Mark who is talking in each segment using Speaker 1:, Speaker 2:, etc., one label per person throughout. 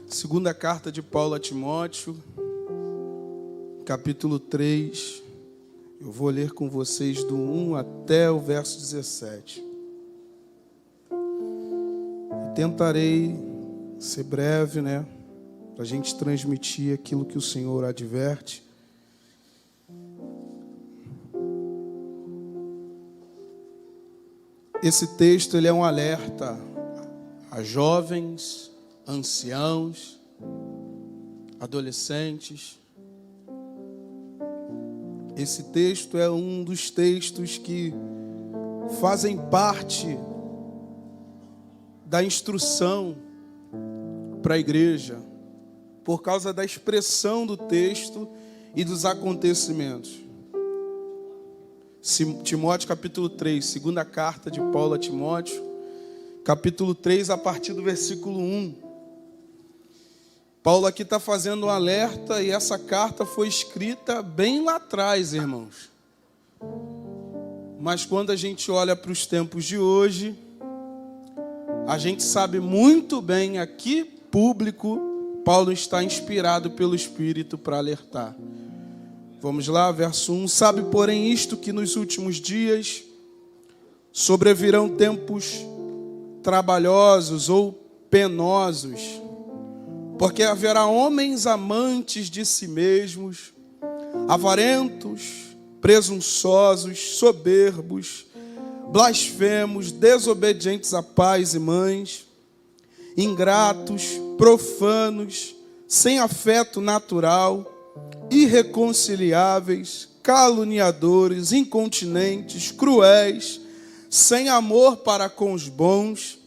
Speaker 1: Segunda carta de Paulo a Timóteo, capítulo 3. Eu vou ler com vocês do 1 até o verso 17. Tentarei ser breve, para a gente transmitir aquilo que o Senhor adverte. Esse texto ele é um alerta a jovens, anciãos, adolescentes. Esse texto é um dos textos que fazem parte da instrução para a igreja, por causa da expressão do texto e dos acontecimentos. Timóteo capítulo 3, segunda carta de Paulo a Timóteo, capítulo 3, a partir do versículo 1. Paulo aqui está fazendo um alerta e essa carta foi escrita bem lá atrás, irmãos. Mas quando a gente olha para os tempos de hoje, a gente sabe muito bem a que público Paulo está inspirado pelo Espírito para alertar. Vamos lá, verso 1. Sabe, porém, isto que nos últimos dias sobrevirão tempos trabalhosos ou penosos, porque haverá homens amantes de si mesmos, avarentos, presunçosos, soberbos, blasfemos, desobedientes a pais e mães, ingratos, profanos, sem afeto natural, irreconciliáveis, caluniadores, incontinentes, cruéis, sem amor para com os bons,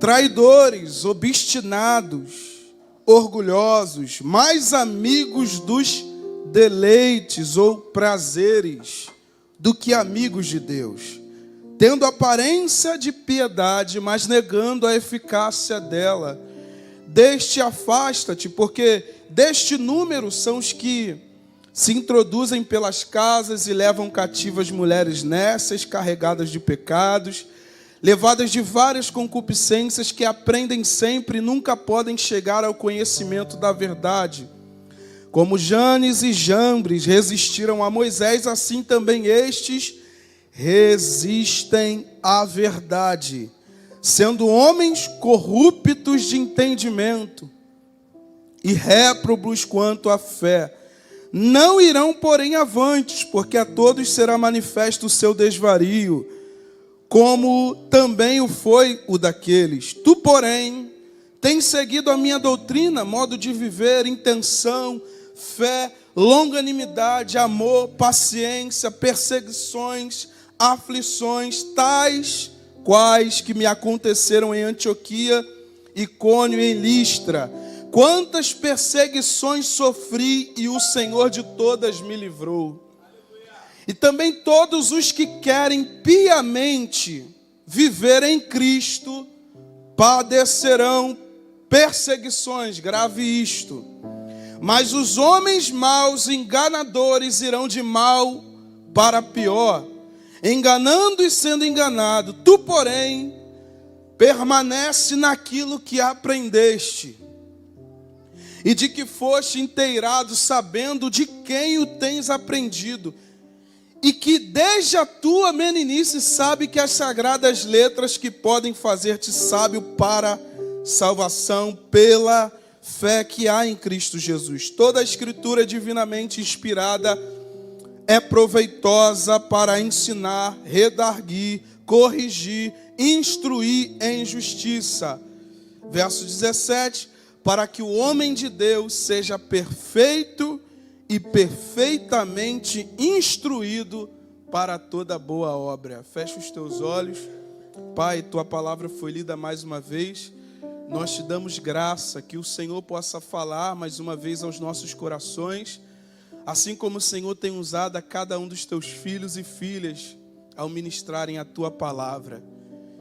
Speaker 1: traidores, obstinados, orgulhosos, mais amigos dos deleites ou prazeres do que amigos de Deus, tendo aparência de piedade, mas negando a eficácia dela. Deste afasta-te, porque deste número são os que se introduzem pelas casas e levam cativas mulheres nécias, carregadas de pecados, levadas de várias concupiscências, que aprendem sempre e nunca podem chegar ao conhecimento da verdade. Como Janes e Jambres resistiram a Moisés, assim também estes resistem à verdade, sendo homens corruptos de entendimento e réprobos quanto à fé. Não irão, porém, avantes, porque a todos será manifesto o seu desvario, como também o foi o daqueles. Tu, porém, tens seguido a minha doutrina, modo de viver, intenção, fé, longanimidade, amor, paciência, perseguições, aflições, tais quais que me aconteceram em Antioquia, Icônio e em Listra. Quantas perseguições sofri e o Senhor de todas me livrou. E também todos os que querem piamente viver em Cristo padecerão perseguições, grave isto. Mas os homens maus, enganadores, irão de mal para pior, enganando e sendo enganado. Tu, porém, permanece naquilo que aprendeste e de que foste inteirado, sabendo de quem o tens aprendido, e que desde a tua meninice sabe que as sagradas letras que podem fazer-te sábio para salvação pela fé que há em Cristo Jesus. Toda a Escritura divinamente inspirada é proveitosa para ensinar, redarguir, corrigir, instruir em justiça. Verso 17, para que o homem de Deus seja perfeito e perfeitamente instruído para toda boa obra. Fecha os teus olhos. Pai, tua palavra foi lida mais uma vez. Nós te damos graça que o Senhor possa falar mais uma vez aos nossos corações, assim como o Senhor tem usado a cada um dos teus filhos e filhas ao ministrarem a tua palavra.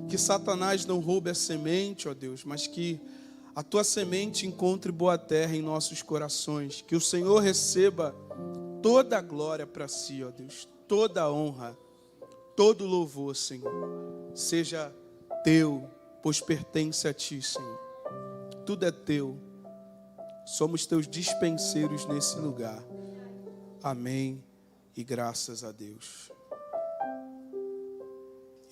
Speaker 1: Que Satanás não roube a semente, ó Deus, mas que a tua semente encontre boa terra em nossos corações. Que o Senhor receba toda a glória para si, ó Deus, toda a honra, todo louvor, Senhor, seja teu, pois pertence a ti, Senhor. Tudo é teu, somos teus dispenseiros nesse lugar. Amém e graças a Deus.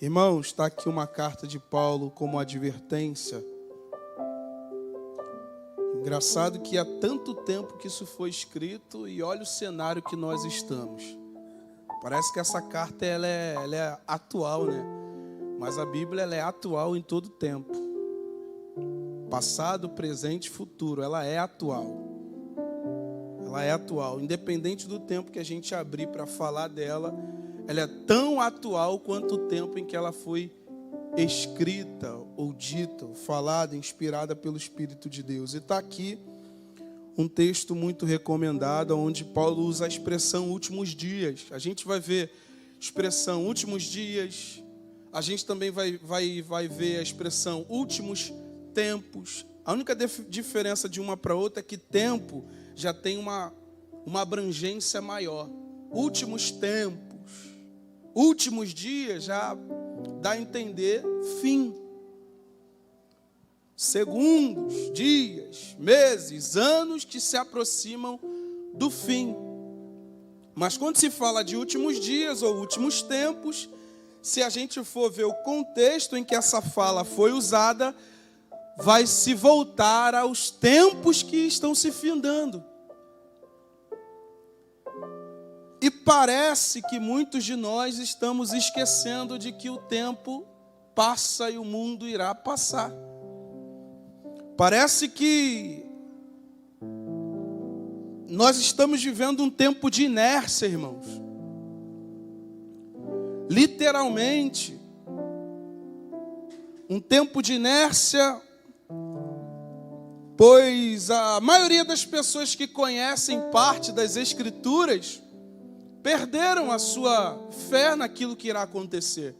Speaker 1: Irmãos, está aqui uma carta de Paulo como advertência. Engraçado que há tanto tempo que isso foi escrito e olha o cenário que nós estamos. Parece que essa carta ela é atual, né? Mas a Bíblia ela é atual em todo tempo. Passado, presente e futuro, ela é atual. Ela é atual. Independente do tempo que a gente abrir para falar dela, ela é tão atual quanto o tempo em que ela foi escrita, ou dita, ou falada, inspirada pelo Espírito de Deus. E está aqui um texto muito recomendado, onde Paulo usa a expressão últimos dias. A gente vai ver a expressão últimos dias, a gente também vai ver a expressão últimos tempos. A única diferença de uma para outra é que tempo já tem uma abrangência maior. Últimos tempos, últimos dias já dá a entender fim. Segundos, dias, meses, anos que se aproximam do fim. Mas quando se fala de últimos dias ou últimos tempos, se a gente for ver o contexto em que essa fala foi usada, vai se voltar aos tempos que estão se findando. E parece que muitos de nós estamos esquecendo de que o tempo passa e o mundo irá passar. Parece que nós estamos vivendo um tempo de inércia, irmãos. Literalmente, um tempo de inércia, pois a maioria das pessoas que conhecem parte das Escrituras perderam a sua fé naquilo que irá acontecer.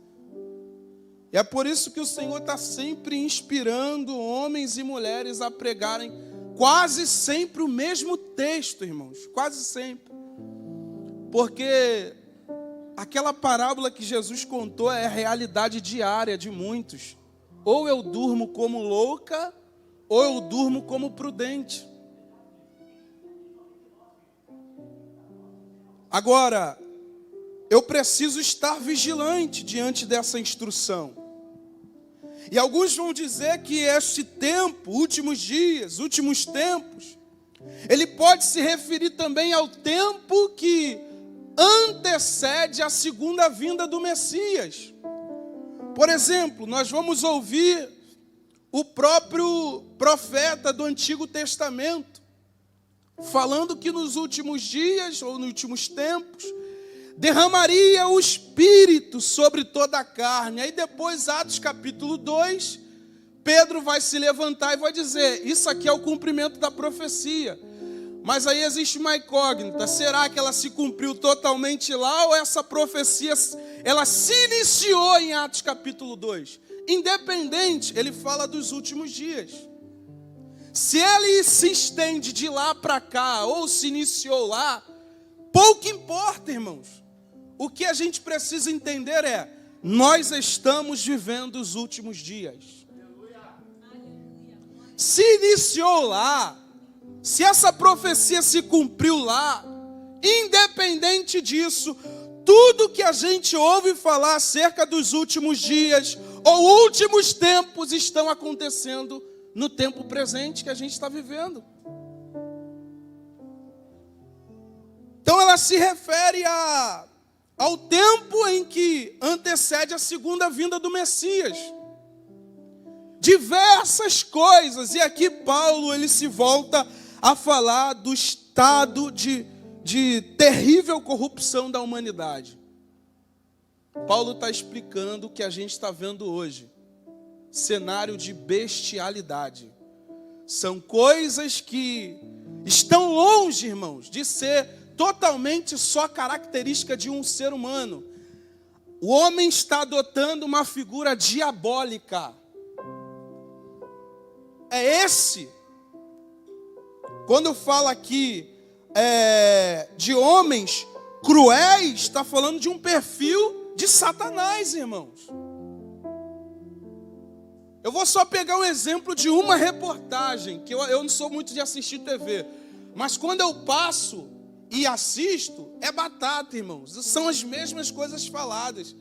Speaker 1: E é por isso que o Senhor está sempre inspirando homens e mulheres a pregarem quase sempre o mesmo texto, irmãos. Quase sempre. Porque aquela parábola que Jesus contou é a realidade diária de muitos. Ou eu durmo como louca, ou eu durmo como prudente. Agora, eu preciso estar vigilante diante dessa instrução. E alguns vão dizer que este tempo, últimos dias, últimos tempos, ele pode se referir também ao tempo que antecede a segunda vinda do Messias. Por exemplo, nós vamos ouvir o próprio profeta do Antigo Testamento falando que nos últimos dias, ou nos últimos tempos, derramaria o Espírito sobre toda a carne. Aí depois, Atos capítulo 2, Pedro vai se levantar e vai dizer, isso aqui é o cumprimento da profecia. Mas aí existe uma incógnita, será que ela se cumpriu totalmente lá, ou essa profecia, ela se iniciou em Atos capítulo 2? Independente, ele fala dos últimos dias. Se ele se estende de lá para cá, ou se iniciou lá, pouco importa, irmãos. O que a gente precisa entender é, nós estamos vivendo os últimos dias. Se iniciou lá, se essa profecia se cumpriu lá, independente disso, tudo que a gente ouve falar acerca dos últimos dias ou últimos tempos estão acontecendo no tempo presente que a gente está vivendo. Então ela se refere ao tempo em que antecede a segunda vinda do Messias. Diversas coisas, e aqui Paulo ele se volta a falar do estado de terrível corrupção da humanidade. Paulo está explicando o que a gente está vendo hoje. Cenário de bestialidade. São coisas que estão longe, irmãos, de ser totalmente só característica de um ser humano. O homem está adotando uma figura diabólica. É esse. Quando fala aqui de homens cruéis, está falando de um perfil de Satanás, irmãos. Eu vou só pegar um exemplo de uma reportagem, que eu não sou muito de assistir TV, mas quando eu passo e assisto, é batata, irmãos. São as mesmas coisas faladas.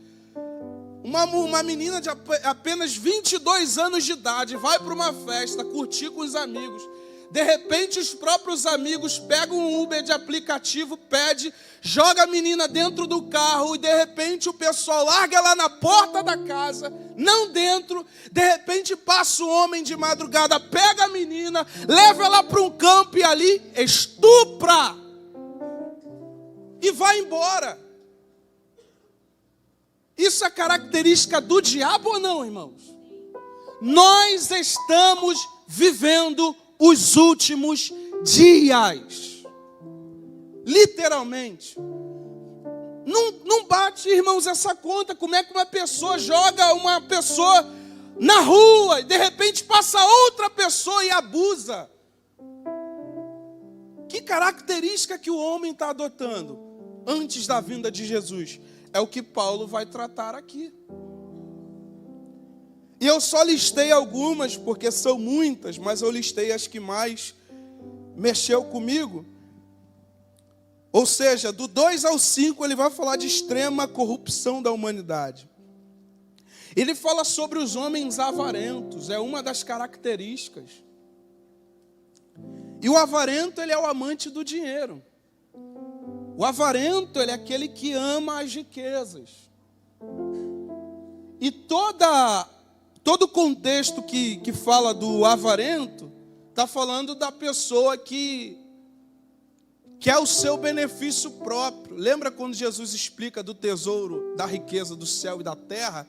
Speaker 1: Uma menina de apenas 22 anos de idade vai para uma festa, curtir com os amigos. De repente, os próprios amigos pegam um Uber de aplicativo, pede, joga a menina dentro do carro e, de repente, o pessoal larga ela na porta da casa, não dentro. De repente, passa o homem de madrugada, pega a menina, leva ela para um campo e ali estupra. E vai embora. Isso é característica do diabo ou não, irmãos? Nós estamos vivendo os últimos dias. Literalmente. Não bate, irmãos, essa conta. Como é que uma pessoa joga uma pessoa na rua e de repente passa outra pessoa e abusa? Que característica que o homem está adotando antes da vinda de Jesus? É o que Paulo vai tratar aqui. E eu só listei algumas, porque são muitas, mas eu listei as que mais mexeu comigo. Ou seja, do 2 ao 5, ele vai falar de extrema corrupção da humanidade. Ele fala sobre os homens avarentos, é uma das características. E o avarento, ele é o amante do dinheiro. O avarento, ele é aquele que ama as riquezas. E todo o contexto que fala do avarento, está falando da pessoa que quer o seu benefício próprio. Lembra quando Jesus explica do tesouro, da riqueza do céu e da terra?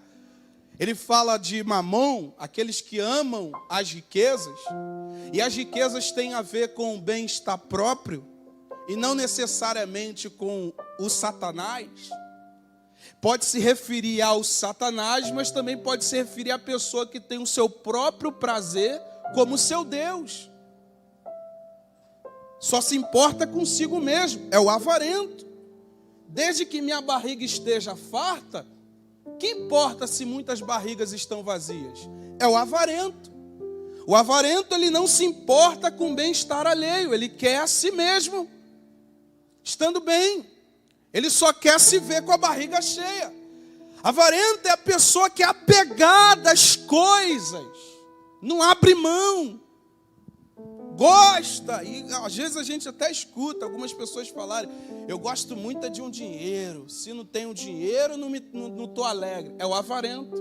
Speaker 1: Ele fala de mamon, aqueles que amam as riquezas. E as riquezas têm a ver com o bem-estar próprio, e não necessariamente com o Satanás. Pode se referir ao Satanás, mas também pode se referir à pessoa que tem o seu próprio prazer como seu Deus. Só se importa consigo mesmo, é o avarento. Desde que minha barriga esteja farta, que importa se muitas barrigas estão vazias? É o avarento. O avarento, ele não se importa com o bem-estar alheio, ele quer a si mesmo estando bem. Ele só quer se ver com a barriga cheia. Avarento é a pessoa que é apegada às coisas, não abre mão, gosta. E às vezes a gente até escuta algumas pessoas falarem: eu gosto muito de um dinheiro, se não tenho dinheiro não estou alegre. É o avarento.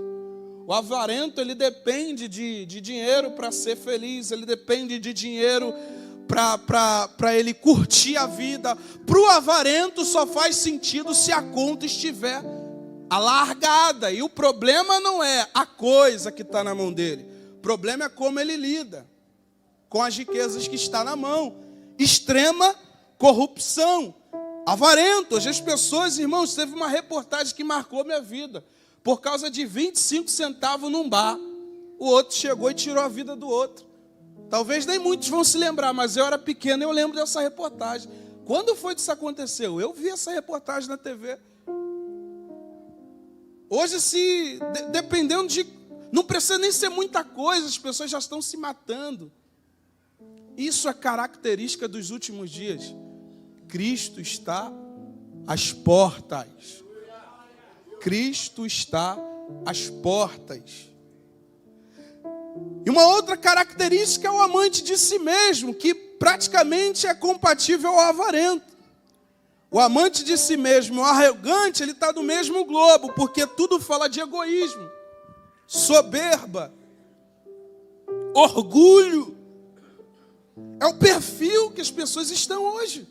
Speaker 1: O avarento, ele depende de dinheiro para ser feliz, ele depende de dinheiro para ele curtir a vida. Para o avarento só faz sentido se a conta estiver alargada. E o problema não é a coisa que está na mão dele. O problema é como ele lida com as riquezas que está na mão. Extrema corrupção. Avarento. Hoje as pessoas, irmãos, teve uma reportagem que marcou minha vida. Por causa de 25 centavos num bar, o outro chegou e tirou a vida do outro. Talvez nem muitos vão se lembrar, mas eu era pequeno e eu lembro dessa reportagem. Quando foi que isso aconteceu? Eu vi essa reportagem na TV. Hoje, dependendo de... Não precisa nem ser muita coisa, as pessoas já estão se matando. Isso é característica dos últimos dias. Cristo está às portas. Cristo está às portas. E uma outra característica é o amante de si mesmo, que praticamente é compatível ao avarento. O amante de si mesmo, o arrogante, ele está no mesmo globo, porque tudo fala de egoísmo, soberba, orgulho. É o perfil que as pessoas estão hoje.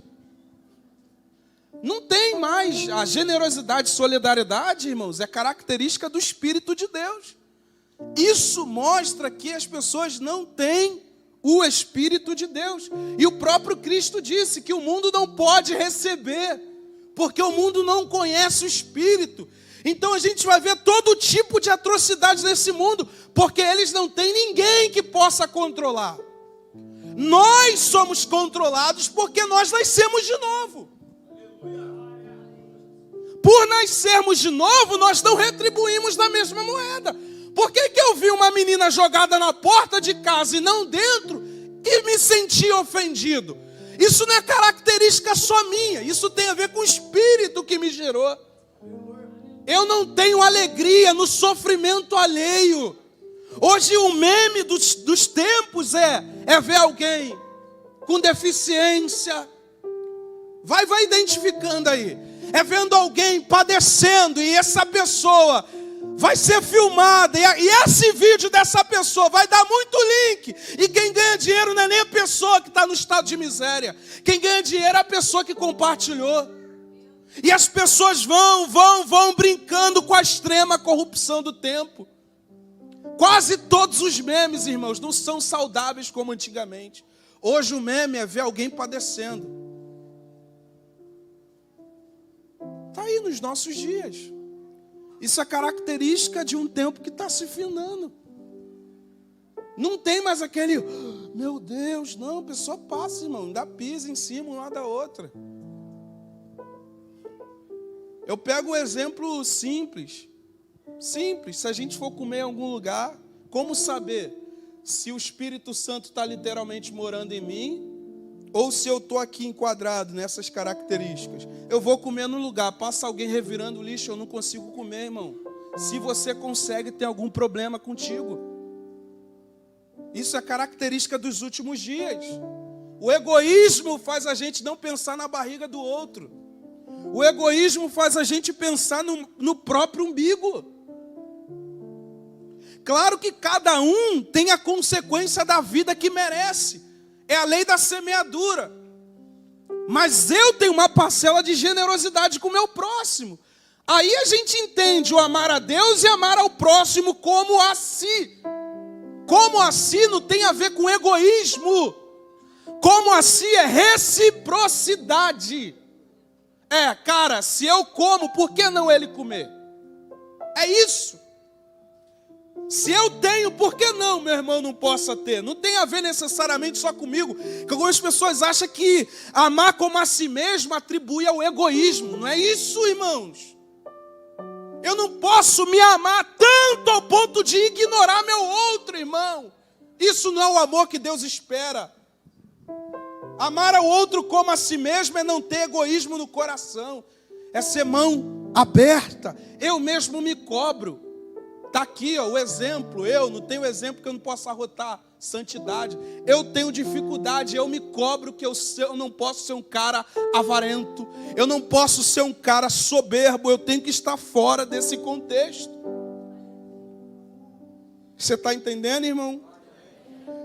Speaker 1: Não tem mais a generosidade e solidariedade, irmãos, é característica do Espírito de Deus. Isso mostra que as pessoas não têm o Espírito de Deus. E o próprio Cristo disse que o mundo não pode receber, porque o mundo não conhece o Espírito. Então a gente vai ver todo tipo de atrocidades nesse mundo, porque eles não têm ninguém que possa controlar. Nós somos controlados porque nós nascemos de novo. Por nascermos de novo, nós não retribuímos da mesma moeda. Por que eu vi uma menina jogada na porta de casa e não dentro e me senti ofendido? Isso não é característica só minha, isso tem a ver com o espírito que me gerou. Eu não tenho alegria no sofrimento alheio. Hoje o meme dos tempos é ver alguém com deficiência. Vai identificando aí. É vendo alguém padecendo e essa pessoa vai ser filmada. E esse vídeo dessa pessoa vai dar muito link. E quem ganha dinheiro não é nem a pessoa que está no estado de miséria. Quem ganha dinheiro é a pessoa que compartilhou. E as pessoas vão brincando com a extrema corrupção do tempo. Quase todos os memes, irmãos, não são saudáveis como antigamente. Hoje o meme é ver alguém padecendo. Está aí nos nossos dias. Isso é característica de um tempo que está se finando. Não tem mais aquele, meu Deus, não, a pessoa passa, irmão, ainda pisa em cima uma da outra. Eu pego um exemplo simples. Simples, se a gente for comer em algum lugar, como saber se o Espírito Santo está literalmente morando em mim ou se eu estou aqui enquadrado nessas características? Eu vou comer no lugar, passa alguém revirando o lixo, eu não consigo comer, irmão. Se você consegue, tem algum problema contigo. Isso é característica dos últimos dias. O egoísmo faz a gente não pensar na barriga do outro. O egoísmo faz a gente pensar no próprio umbigo. Claro que cada um tem a consequência da vida que merece. É a lei da semeadura. Mas eu tenho uma parcela de generosidade com o meu próximo. Aí a gente entende o amar a Deus e amar ao próximo como a si. Como a si não tem a ver com egoísmo. Como a si é reciprocidade. Cara, se eu como, por que não ele comer? É isso. Se eu tenho, por que não meu irmão não possa ter? Não tem a ver necessariamente só comigo. Que algumas pessoas acham que amar como a si mesmo atribui ao egoísmo. Não é isso, irmãos. Eu não posso me amar tanto ao ponto de ignorar meu outro irmão. Isso não é o amor que Deus espera. Amar ao outro como a si mesmo é não ter egoísmo no coração. É ser mão aberta. Eu mesmo me cobro. Está aqui o exemplo. Eu não tenho exemplo que eu não possa arrotar santidade. Eu tenho dificuldade, eu me cobro que eu não posso ser um cara avarento. Eu não posso ser um cara soberbo. Eu tenho que estar fora desse contexto. Você está entendendo, irmão?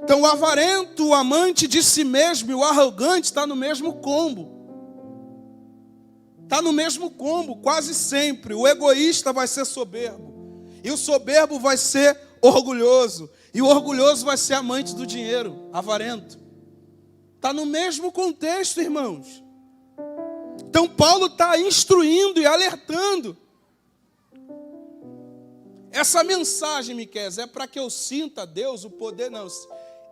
Speaker 1: Então o avarento, o amante de si mesmo e o arrogante está no mesmo combo. Está no mesmo combo, quase sempre. O egoísta vai ser soberbo. E o soberbo vai ser orgulhoso. E o orgulhoso vai ser amante do dinheiro, avarento. Está no mesmo contexto, irmãos. Então Paulo está instruindo e alertando. Essa mensagem, Miqueias, é para que eu sinta Deus, o poder, não.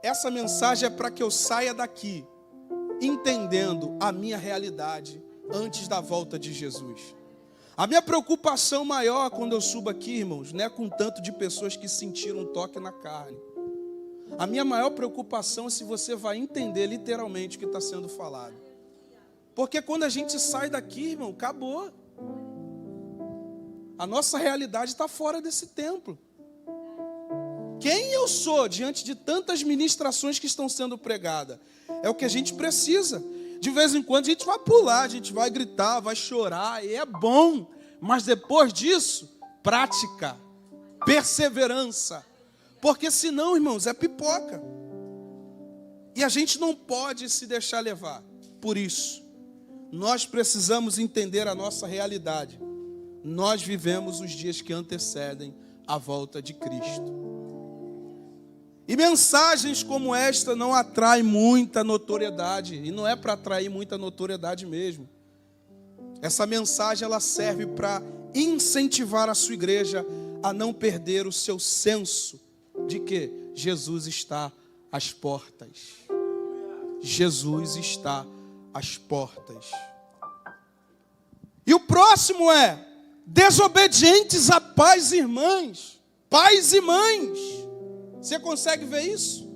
Speaker 1: Essa mensagem é para que eu saia daqui entendendo a minha realidade antes da volta de Jesus. A minha preocupação maior quando eu subo aqui, irmãos, não é com tanto de pessoas que sentiram um toque na carne. A minha maior preocupação é se você vai entender literalmente o que está sendo falado. Porque quando a gente sai daqui, irmão, acabou. A nossa realidade está fora desse templo. Quem eu sou diante de tantas ministrações que estão sendo pregadas? É o que a gente precisa. De vez em quando a gente vai pular, a gente vai gritar, vai chorar, e é bom. Mas depois disso, prática, perseverança. Porque senão, irmãos, é pipoca. E a gente não pode se deixar levar. Por isso, nós precisamos entender a nossa realidade. Nós vivemos os dias que antecedem a volta de Cristo. E mensagens como esta não atraem muita notoriedade. E não é para atrair muita notoriedade mesmo. Essa mensagem ela serve para incentivar a sua igreja a não perder o seu senso de que Jesus está às portas. Jesus está às portas. E o próximo é: desobedientes a pais e irmãs. Pais e mães, você consegue ver isso?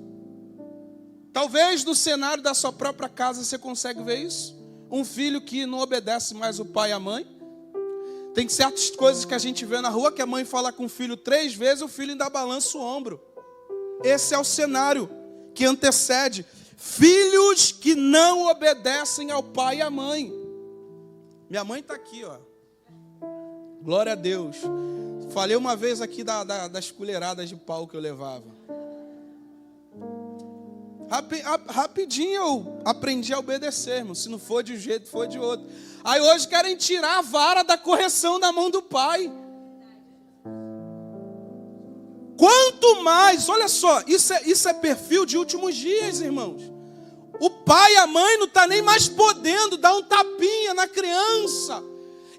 Speaker 1: Talvez no cenário da sua própria casa você consegue ver isso? Um filho que não obedece mais o pai e a mãe. Tem certas coisas que a gente vê na rua que a mãe fala com o filho 3 vezes, o filho ainda balança o ombro. Esse é o cenário que antecede. Filhos que não obedecem ao pai e à mãe. Minha mãe está aqui, ó. Glória a Deus. Falei uma vez aqui das colheradas de pau que eu levava. Rapidinho eu aprendi a obedecer, irmão. Se não for de um jeito, for de outro. Aí hoje querem tirar a vara da correção da mão do pai. Quanto mais, olha só, isso é perfil de últimos dias, irmãos. O pai e a mãe não está nem mais podendo dar um tapinha na criança.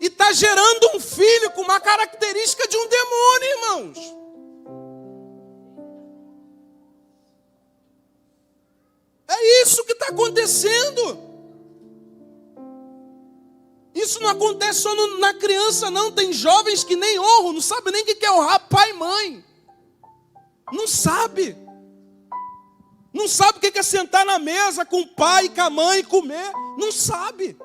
Speaker 1: E está gerando um filho com uma característica de um demônio, irmãos. É isso que está acontecendo. Isso não acontece só na criança, não. Tem jovens que nem honram, não sabem nem o que é honrar pai e mãe. Não sabe. Não sabe o que é sentar na mesa com o pai e com a mãe e comer. Não sabe.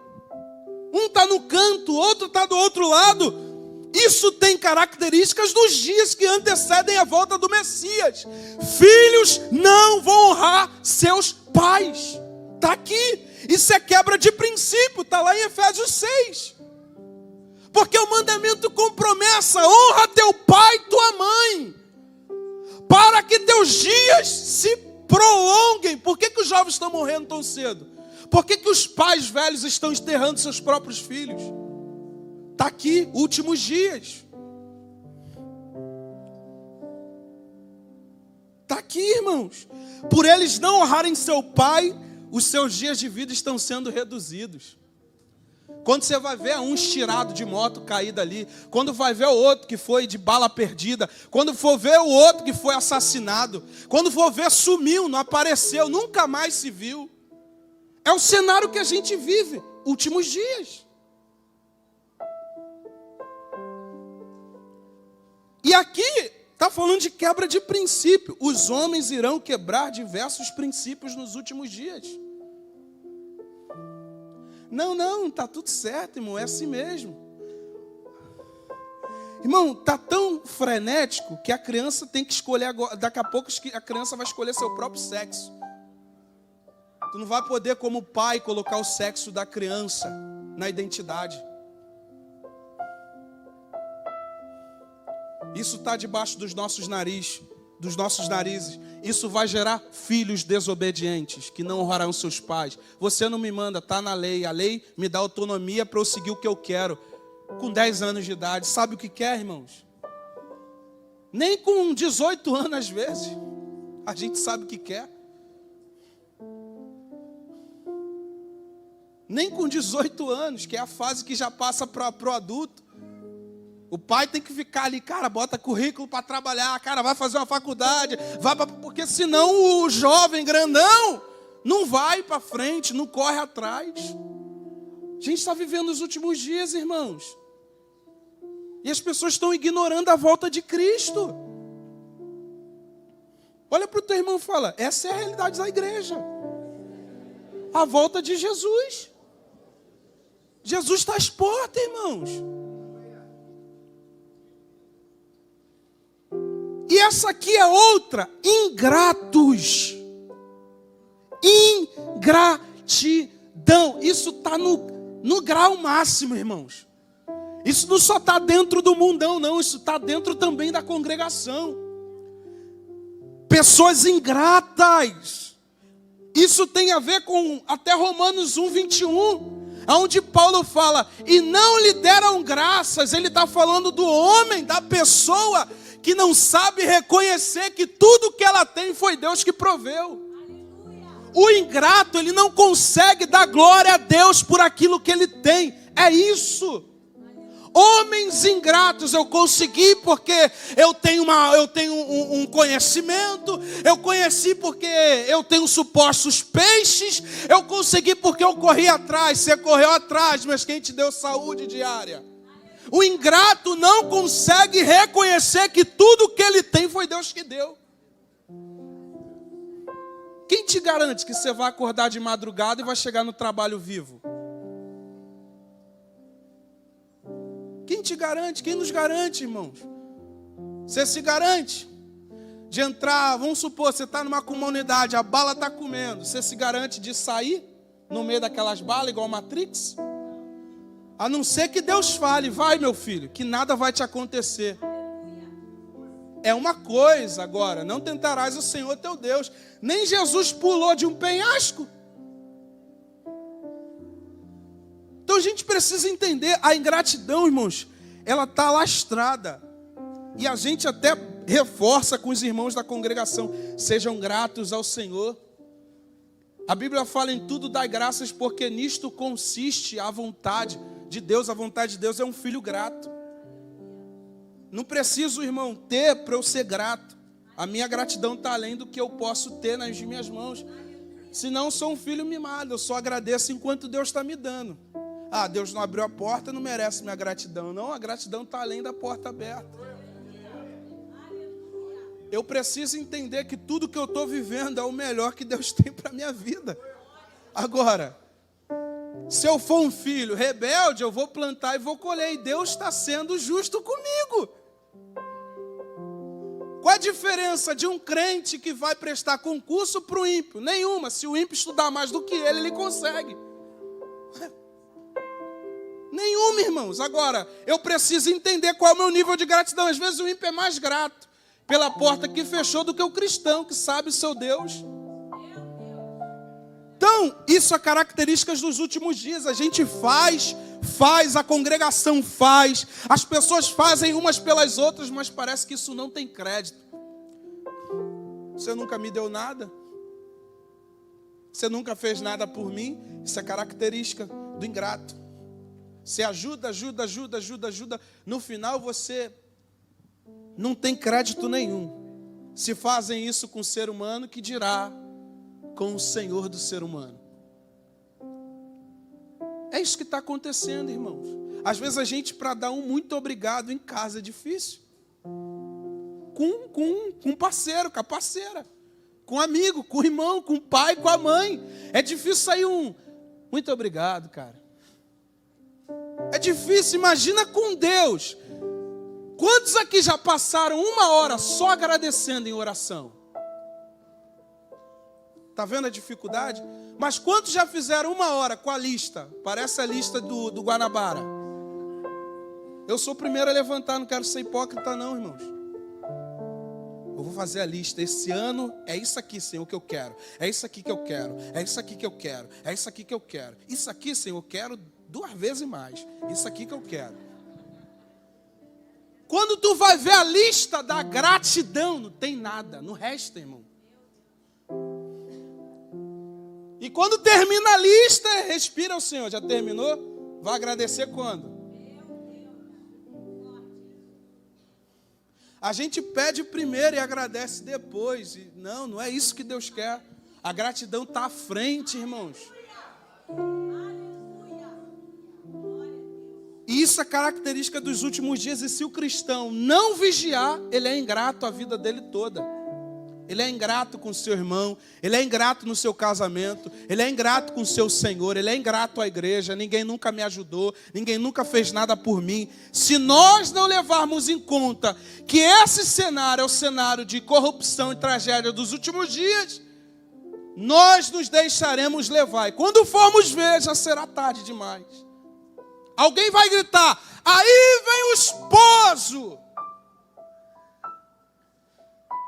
Speaker 1: Um está no canto, o outro está do outro lado. Isso tem características dos dias que antecedem a volta do Messias. Filhos não vão honrar seus pais. Está aqui. Isso é quebra de princípio. Está lá em Efésios 6. Porque o mandamento com promessa: honra teu pai e tua mãe, para que teus dias se prolonguem. Por que os jovens estão morrendo tão cedo? Por que os pais velhos estão enterrando seus próprios filhos? Está aqui, últimos dias. Está aqui, irmãos. Por eles não honrarem seu pai, os seus dias de vida estão sendo reduzidos. Quando você vai ver um estirado de moto caído ali, quando vai ver o outro que foi de bala perdida, quando for ver o outro que foi assassinado, quando for ver sumiu, não apareceu, nunca mais se viu. É o cenário que a gente vive, últimos dias. E aqui está falando de quebra de princípio. Os homens irão quebrar diversos princípios nos últimos dias. Não, está tudo certo, irmão, é assim mesmo. Irmão, está tão frenético que a criança tem que escolher agora. Daqui a pouco a criança vai escolher seu próprio sexo. Tu não vai poder, como pai, colocar o sexo da criança na identidade. Isso está debaixo dos nossos narizes. Isso vai gerar filhos desobedientes, que não honrarão seus pais. Você não me manda, está na lei. A lei me dá autonomia para eu seguir o que eu quero. Com 10 anos de idade, sabe o que quer, irmãos? Nem com 18 anos, às vezes, a gente sabe o que quer. Nem com 18 anos, que é a fase que já passa para o adulto. O pai tem que ficar ali, cara, bota currículo para trabalhar, cara, vai fazer uma faculdade, porque senão o jovem grandão não vai para frente, não corre atrás. A gente está vivendo os últimos dias, irmãos. E as pessoas estão ignorando a volta de Cristo. Olha para o teu irmão e fala: essa é a realidade da igreja. A volta de Jesus. Jesus está às portas, irmãos. E essa aqui é outra: ingratos. Ingratidão. Isso está no grau máximo, irmãos. Isso não só está dentro do mundão, não. Isso está dentro também da congregação. Pessoas ingratas. Isso tem a ver com até Romanos 1:21. Onde Paulo fala: e não lhe deram graças. Ele está falando do homem, da pessoa que não sabe reconhecer que tudo que ela tem foi Deus que proveu. O ingrato, ele não consegue dar glória a Deus por aquilo que ele tem. É isso. Homens ingratos, eu consegui porque eu tenho um conhecimento, eu conheci porque eu tenho supostos peixes, eu consegui porque eu corri atrás. Você correu atrás, mas quem te deu saúde diária? O ingrato não consegue reconhecer que tudo que ele tem foi Deus que deu. Quem te garante que você vai acordar de madrugada e vai chegar no trabalho vivo? Quem te garante? Quem nos garante, irmãos? Você se garante de entrar, vamos supor, você está numa comunidade, a bala está comendo. Você se garante de sair no meio daquelas balas, igual Matrix? A não ser que Deus fale, vai meu filho, que nada vai te acontecer. É uma coisa agora, não tentarás o Senhor teu Deus. Nem Jesus pulou de um penhasco. Então a gente precisa entender, a ingratidão, irmãos, ela está lastrada. E a gente até reforça com os irmãos da congregação, sejam gratos ao Senhor. A Bíblia fala em tudo dai graças, porque nisto consiste a vontade de Deus. A vontade de Deus é um filho grato. Não preciso, irmão, ter para eu ser grato. A minha gratidão está além do que eu posso ter nas minhas mãos. Senão eu sou um filho mimado, eu só agradeço enquanto Deus está me dando. Ah, Deus não abriu a porta, não merece minha gratidão. Não, a gratidão está além da porta aberta. Eu preciso entender que tudo que eu estou vivendo é o melhor que Deus tem para a minha vida. Agora, se eu for um filho rebelde, eu vou plantar e vou colher. E Deus está sendo justo comigo. Qual a diferença de um crente que vai prestar concurso para o ímpio? Nenhuma. Se o ímpio estudar mais do que ele consegue. Nenhuma, irmãos. Agora, eu preciso entender qual é o meu nível de gratidão. Às vezes o ímpio é mais grato pela porta que fechou do que o cristão, que sabe o seu Deus. Então, isso é características dos últimos dias. A gente faz, a congregação faz, as pessoas fazem umas pelas outras, mas parece que isso não tem crédito. Você nunca me deu nada? Você nunca fez nada por mim? Isso é característica do ingrato. Você ajuda. No final você não tem crédito nenhum. Se fazem isso com o ser humano, que dirá com o Senhor do ser humano? É isso que está acontecendo, irmãos. Às vezes a gente, para dar um muito obrigado em casa, é difícil. Com um parceiro, com a parceira, com um amigo, com o irmão, com o pai, com a mãe. É difícil sair um muito obrigado, cara. É difícil, imagina com Deus. Quantos aqui já passaram 1 hora só agradecendo em oração? Está vendo a dificuldade? Mas quantos já fizeram 1 hora com a lista? Parece a lista do Guanabara. Eu sou o primeiro a levantar, não quero ser hipócrita não, irmãos. Eu vou fazer a lista. Esse ano é isso aqui, Senhor, que eu quero. É isso aqui que eu quero. É isso aqui que eu quero. É isso aqui que eu quero. Isso aqui, Senhor, eu quero 2 vezes mais. Isso aqui que eu quero. Quando tu vai ver a lista da gratidão, não tem nada, não resta, irmão. E quando termina a lista, respira o Senhor. Já terminou? Vai agradecer quando? A gente pede primeiro e agradece depois. E não é isso que Deus quer. A gratidão está à frente, irmãos. E isso é característica dos últimos dias. E se o cristão não vigiar, ele é ingrato a vida dele toda. Ele é ingrato com o seu irmão, ele é ingrato no seu casamento, ele é ingrato com o seu Senhor, ele é ingrato à igreja. Ninguém nunca me ajudou, ninguém nunca fez nada por mim. Se nós não levarmos em conta que esse cenário é o cenário de corrupção e tragédia dos últimos dias, nós nos deixaremos levar. E quando formos ver, já será tarde demais. Alguém vai gritar, aí vem o esposo.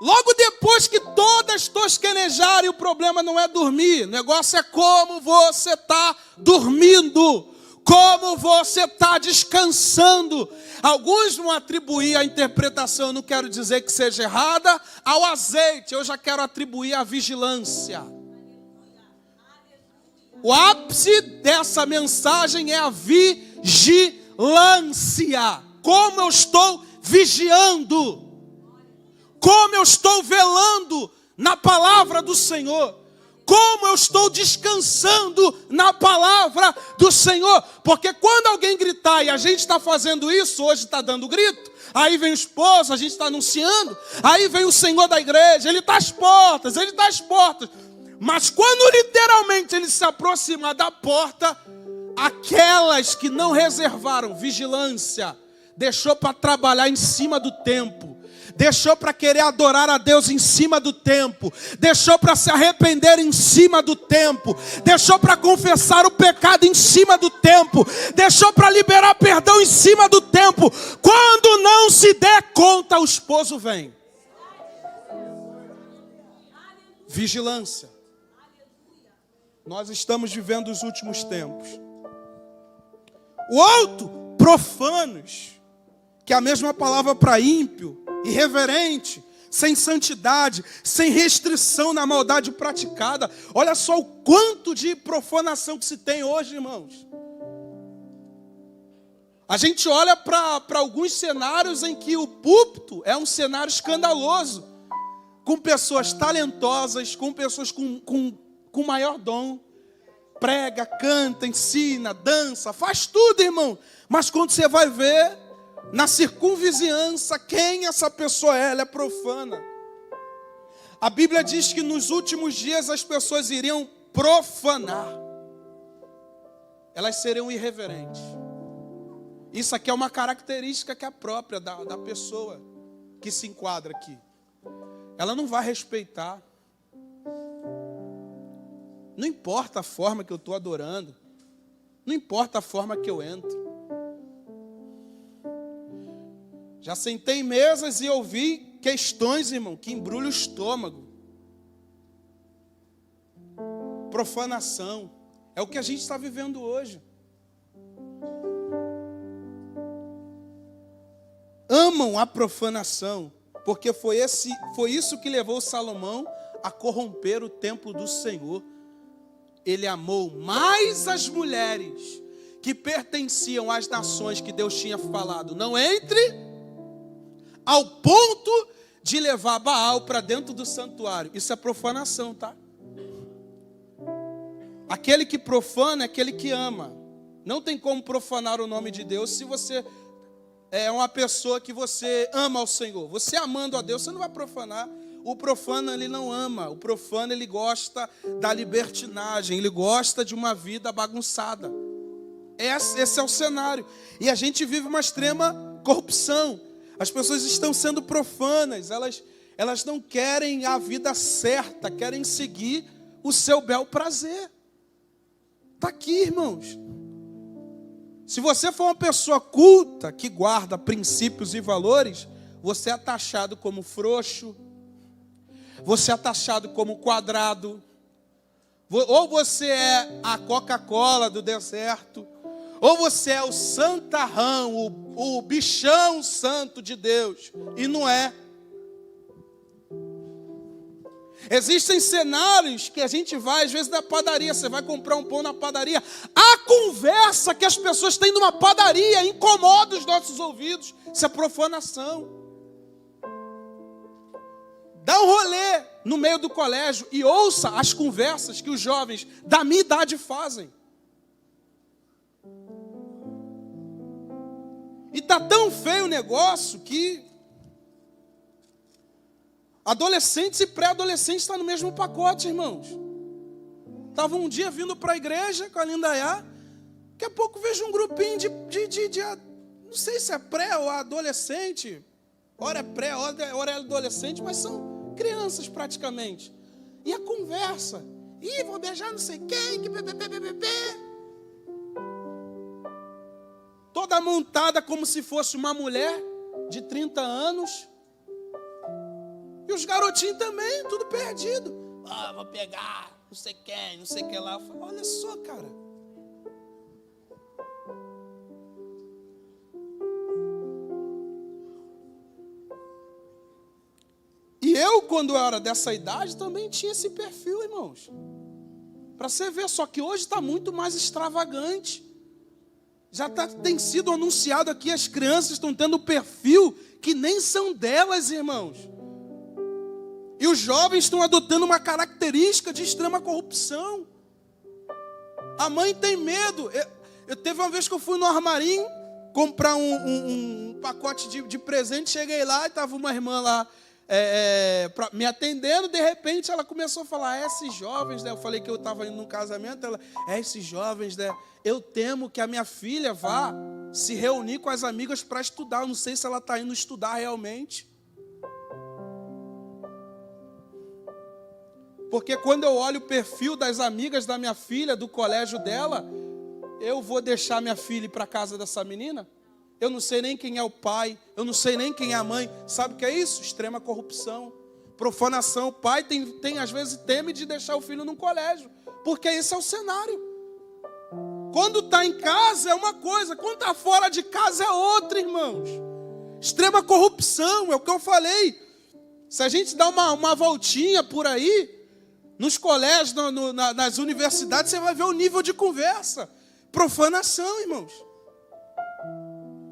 Speaker 1: Logo depois que todas tosquenejarem, o problema não é dormir. O negócio é como você está dormindo. Como você está descansando. Alguns vão atribuir a interpretação, eu não quero dizer que seja errada, ao azeite. Eu já quero atribuir a vigilância. O ápice dessa mensagem é a vigilância. Como eu estou vigiando. Como eu estou velando na palavra do Senhor. como eu estou descansando na palavra do Senhor. Porque quando alguém gritar, e a gente está fazendo isso, hoje está dando grito, aí vem o esposo, a gente está anunciando, aí vem o Senhor da igreja, ele está às portas, ele está às portas. Mas quando literalmente ele se aproxima da porta, aquelas que não reservaram vigilância, deixou para trabalhar em cima do tempo, deixou para querer adorar a Deus em cima do tempo, deixou para se arrepender em cima do tempo, deixou para confessar o pecado em cima do tempo, deixou para liberar perdão em cima do tempo. Quando não se der conta, o esposo vem. Vigilância. Nós estamos vivendo os últimos tempos. O outro, profanos, que é a mesma palavra para ímpio, irreverente, sem santidade, sem restrição na maldade praticada. Olha só o quanto de profanação que se tem hoje, irmãos. A gente olha para alguns cenários em que o púlpito é um cenário escandaloso, com pessoas talentosas, com pessoas com maior dom, prega, canta, ensina, dança, faz tudo, irmão. Mas quando você vai ver, na circunvizinhança, quem essa pessoa é? Ela é profana. A Bíblia diz que nos últimos dias as pessoas iriam profanar. Elas seriam irreverentes. Isso aqui é uma característica que é própria da pessoa que se enquadra aqui. Ela não vai respeitar. Não importa a forma que eu estou adorando. Não importa a forma que eu entro. Já sentei em mesas e ouvi questões, irmão, que embrulham o estômago. Profanação. É o que a gente está vivendo hoje. Amam a profanação, porque foi isso que levou Salomão a corromper o templo do Senhor. Ele amou mais as mulheres que pertenciam às nações que Deus tinha falado, não entre, ao ponto de levar Baal para dentro do santuário. Isso é profanação, tá? Aquele que profana é aquele que ama. Não tem como profanar o nome de Deus se você é uma pessoa que você ama ao Senhor. Você amando a Deus, você não vai profanar. O profano, ele não ama. O profano, ele gosta da libertinagem. Ele gosta de uma vida bagunçada. Esse é o cenário. E a gente vive uma extrema corrupção. As pessoas estão sendo profanas. Elas não querem a vida certa. Querem seguir o seu bel prazer. Está aqui, irmãos. Se você for uma pessoa culta, que guarda princípios e valores, você é taxado como frouxo, você é taxado como quadrado, ou você é a Coca-Cola do deserto, ou você é o santarrão, o bichão santo de Deus, e não é. Existem cenários que a gente vai, às vezes, na padaria. Você vai comprar um pão na padaria. A conversa que as pessoas têm numa padaria incomoda os nossos ouvidos. Isso é profanação. Dá um rolê no meio do colégio e ouça as conversas que os jovens da minha idade fazem. E está tão feio o negócio que adolescentes e pré-adolescentes estão no mesmo pacote, irmãos. Estava um dia vindo para a igreja com a Lindaiá. Daqui a pouco vejo um grupinho de não sei se é pré ou adolescente. Ora é pré, ora é adolescente, mas são crianças praticamente. E a conversa. Ih, vou beijar não sei quem, que bebê. Toda montada como se fosse uma mulher de 30 anos. E os garotinhos também, tudo perdido. Vou pegar, não sei quem, não sei o que lá. Eu falo, olha só, cara. E eu, quando eu era dessa idade, também tinha esse perfil, irmãos. Para você ver, só que hoje está muito mais extravagante. Tem sido anunciado aqui, as crianças estão tendo perfil que nem são delas, irmãos. E os jovens estão adotando uma característica de extrema corrupção. A mãe tem medo. Eu teve uma vez que eu fui no armarinho comprar um pacote de presente. Cheguei lá e estava uma irmã lá me atendendo. De repente ela começou a falar: esses jovens, né? Eu falei que eu estava indo num casamento. Ela: esses jovens, né? Eu temo que a minha filha vá se reunir com as amigas para estudar. Eu não sei se ela está indo estudar realmente. Porque quando eu olho o perfil das amigas da minha filha, do colégio dela, eu vou deixar minha filha ir para a casa dessa menina? Eu não sei nem quem é o pai, eu não sei nem quem é a mãe. Sabe o que é isso? Extrema corrupção, profanação. O pai às vezes teme de deixar o filho num colégio, porque esse é o cenário. Quando está em casa é uma coisa, quando está fora de casa é outra, irmãos. Extrema corrupção, é o que eu falei. Se a gente dá uma voltinha por aí, nos colégios, nas universidades, você vai ver o nível de conversa. Profanação, irmãos.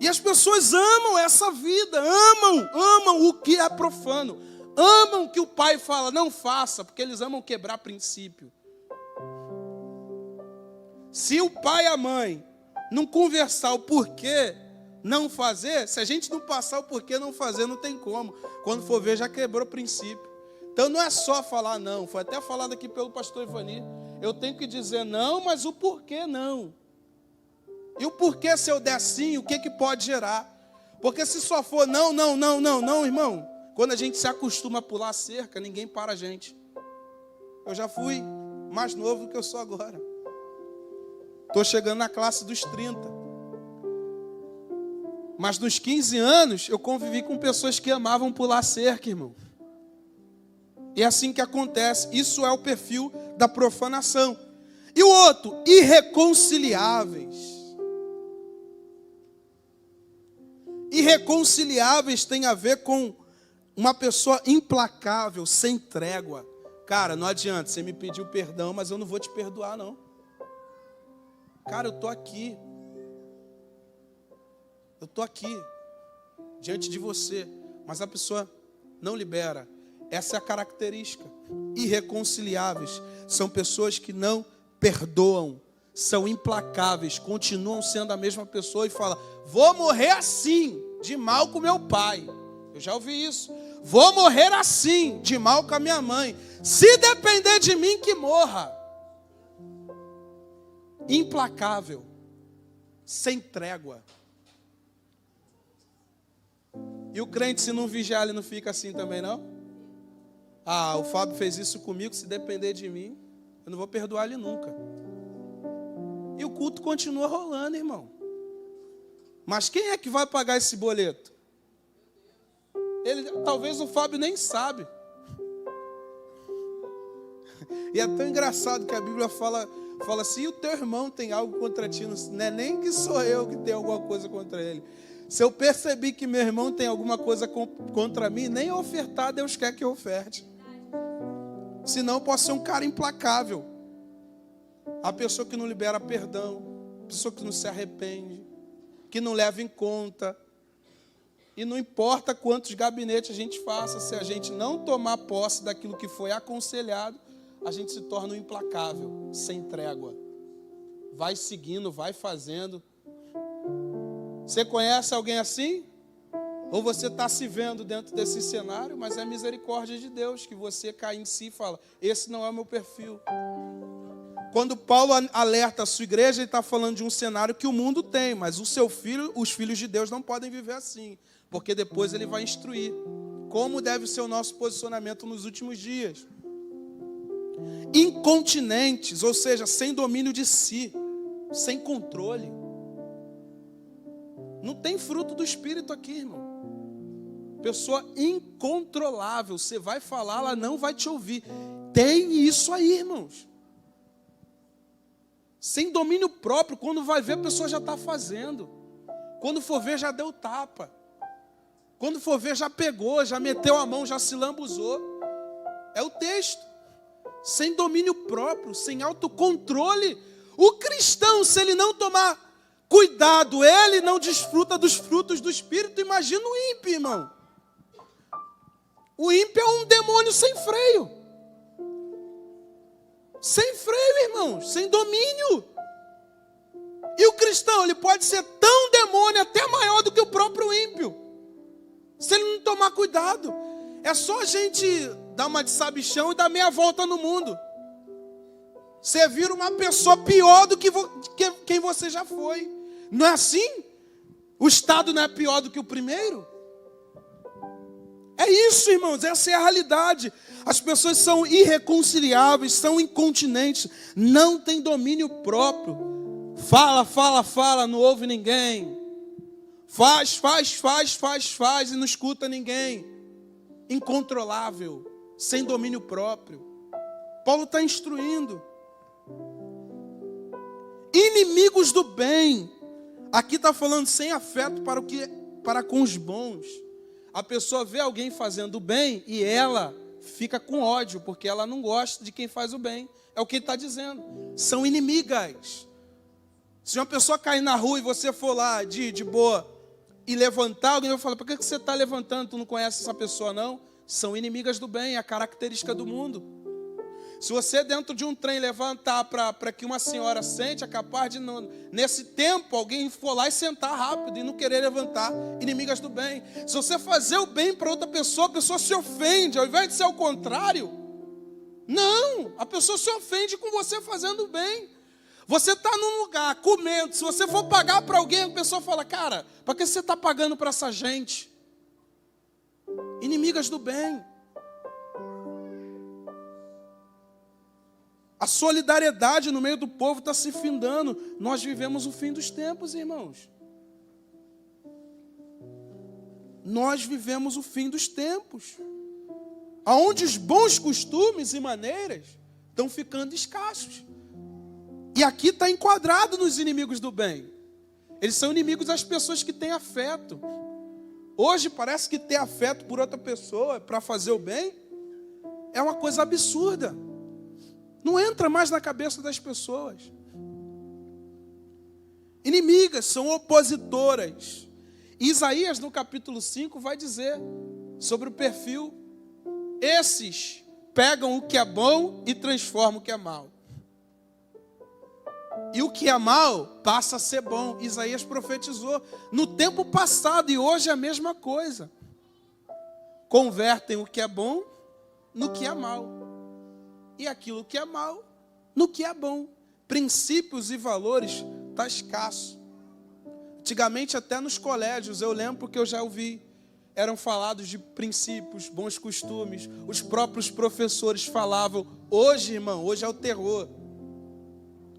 Speaker 1: E as pessoas amam essa vida, amam o que é profano. Amam o que o pai fala, não faça, porque eles amam quebrar princípio. Se o pai e a mãe não conversar o porquê não fazer, se a gente não passar o porquê não fazer, não tem como. Quando for ver, já quebrou princípio. Então não é só falar não, foi até falado aqui pelo pastor Ivani. Eu tenho que dizer não, mas o porquê não. E o porquê se eu der sim, o que pode gerar? Porque se só for não, irmão, quando a gente se acostuma a pular a cerca, ninguém para a gente. Eu já fui mais novo do que eu sou agora. Estou chegando na classe dos 30. Mas nos 15 anos, eu convivi com pessoas que amavam pular a cerca, irmão. E é assim que acontece. Isso é o perfil da profanação. E o outro, irreconciliáveis. Irreconciliáveis tem a ver com uma pessoa implacável, sem trégua. Cara, não adianta, você me pediu perdão, mas eu não vou te perdoar, não. Cara, eu estou aqui. Eu estou aqui, diante de você. Mas a pessoa não libera. Essa é a característica. Irreconciliáveis. São pessoas que não perdoam. São implacáveis. Continuam sendo a mesma pessoa e falam: vou morrer assim, de mal com meu pai. Eu já ouvi isso. Vou morrer assim, de mal com a minha mãe. Se depender de mim, que morra. Implacável. Sem trégua. E o crente, se não vigiar, ele não fica assim também, não? Ah, o Fábio fez isso comigo, se depender de mim, eu não vou perdoar ele nunca. E o culto continua rolando, irmão. Mas quem é que vai pagar esse boleto? Talvez o Fábio nem sabe. E é tão engraçado que a Bíblia fala assim: e o teu irmão tem algo contra ti, não é nem que sou eu que tenho alguma coisa contra ele. Se eu percebi que meu irmão tem alguma coisa contra mim, nem ofertar Deus quer que eu oferte. Senão eu posso ser um cara implacável. A pessoa que não libera perdão, a pessoa que não se arrepende, que não leva em conta. E não importa quantos gabinetes a gente faça, se a gente não tomar posse daquilo que foi aconselhado, a gente se torna um implacável, sem trégua. Vai seguindo, vai fazendo. Você conhece alguém assim? Ou você está se vendo dentro desse cenário, mas é a misericórdia de Deus que você cai em si e fala: esse não é o meu perfil. Quando Paulo alerta a sua igreja, ele está falando de um cenário que o mundo tem, mas os filhos de Deus não podem viver assim, porque depois ele vai instruir como deve ser o nosso posicionamento nos últimos dias. Incontinentes, ou seja, sem domínio de si, sem controle. Não tem fruto do Espírito aqui, irmão. Pessoa incontrolável. Você vai falar, ela não vai te ouvir. Tem isso aí, irmãos. Sem domínio próprio, quando vai ver, a pessoa já está fazendo. Quando for ver, já deu tapa. Quando for ver, já pegou, já meteu a mão, já se lambuzou. É o texto. Sem domínio próprio, sem autocontrole. O cristão, se ele não tomar cuidado, ele não desfruta dos frutos do Espírito. Imagina o ímpio, irmão. O ímpio é um demônio sem freio. Sem freio, irmãos, sem domínio. E o cristão, ele pode ser tão demônio, até maior do que o próprio ímpio, se ele não tomar cuidado. É só a gente dar uma de sabichão e dar meia volta no mundo. Você vira uma pessoa pior do que quem você já foi. Não é assim? O estado não é pior do que o primeiro? É isso, irmãos, essa é a realidade. As pessoas são irreconciliáveis, são incontinentes, não têm domínio próprio. Fala, não ouve ninguém. Faz e não escuta ninguém. Incontrolável, sem domínio próprio. Paulo está instruindo. Inimigos do bem. Aqui está falando sem afeto para com os bons. A pessoa vê alguém fazendo o bem e ela fica com ódio, porque ela não gosta de quem faz o bem. É o que ele está dizendo. São inimigas. Se uma pessoa cair na rua e você for lá de boa e levantar, alguém vai falar: por que você está levantando? Tu não conhece essa pessoa, não? São inimigas do bem, é a característica do mundo. Se você dentro de um trem levantar para que uma senhora sente, é capaz de, nesse tempo, alguém for lá e sentar rápido e não querer levantar. Inimigas do bem. Se você fazer o bem para outra pessoa, a pessoa se ofende, ao invés de ser o contrário. Não, a pessoa se ofende com você fazendo o bem. Você está num lugar comendo, se você for pagar para alguém, a pessoa fala: cara, para que você está pagando para essa gente? Inimigas do bem. A solidariedade no meio do povo está se findando. Nós vivemos o fim dos tempos, irmãos. Nós vivemos o fim dos tempos, onde os bons costumes e maneiras estão ficando escassos. E aqui está enquadrado nos inimigos do bem. Eles são inimigos das pessoas que têm afeto. Hoje parece que ter afeto por outra pessoa para fazer o bem é uma coisa absurda. Não entra mais na cabeça das pessoas. Inimigas, são opositoras. Isaías, no capítulo 5, vai dizer sobre o perfil. Esses pegam o que é bom e transformam o que é mal. E o que é mal passa a ser bom. Isaías profetizou no tempo passado e hoje é a mesma coisa. Convertem o que é bom no que é mal. E aquilo que é mal no que é bom. Princípios e valores está escasso. Antigamente até nos colégios, eu lembro porque eu já ouvi, eram falados de princípios, bons costumes. Os próprios professores falavam. Hoje, irmão, hoje é o terror.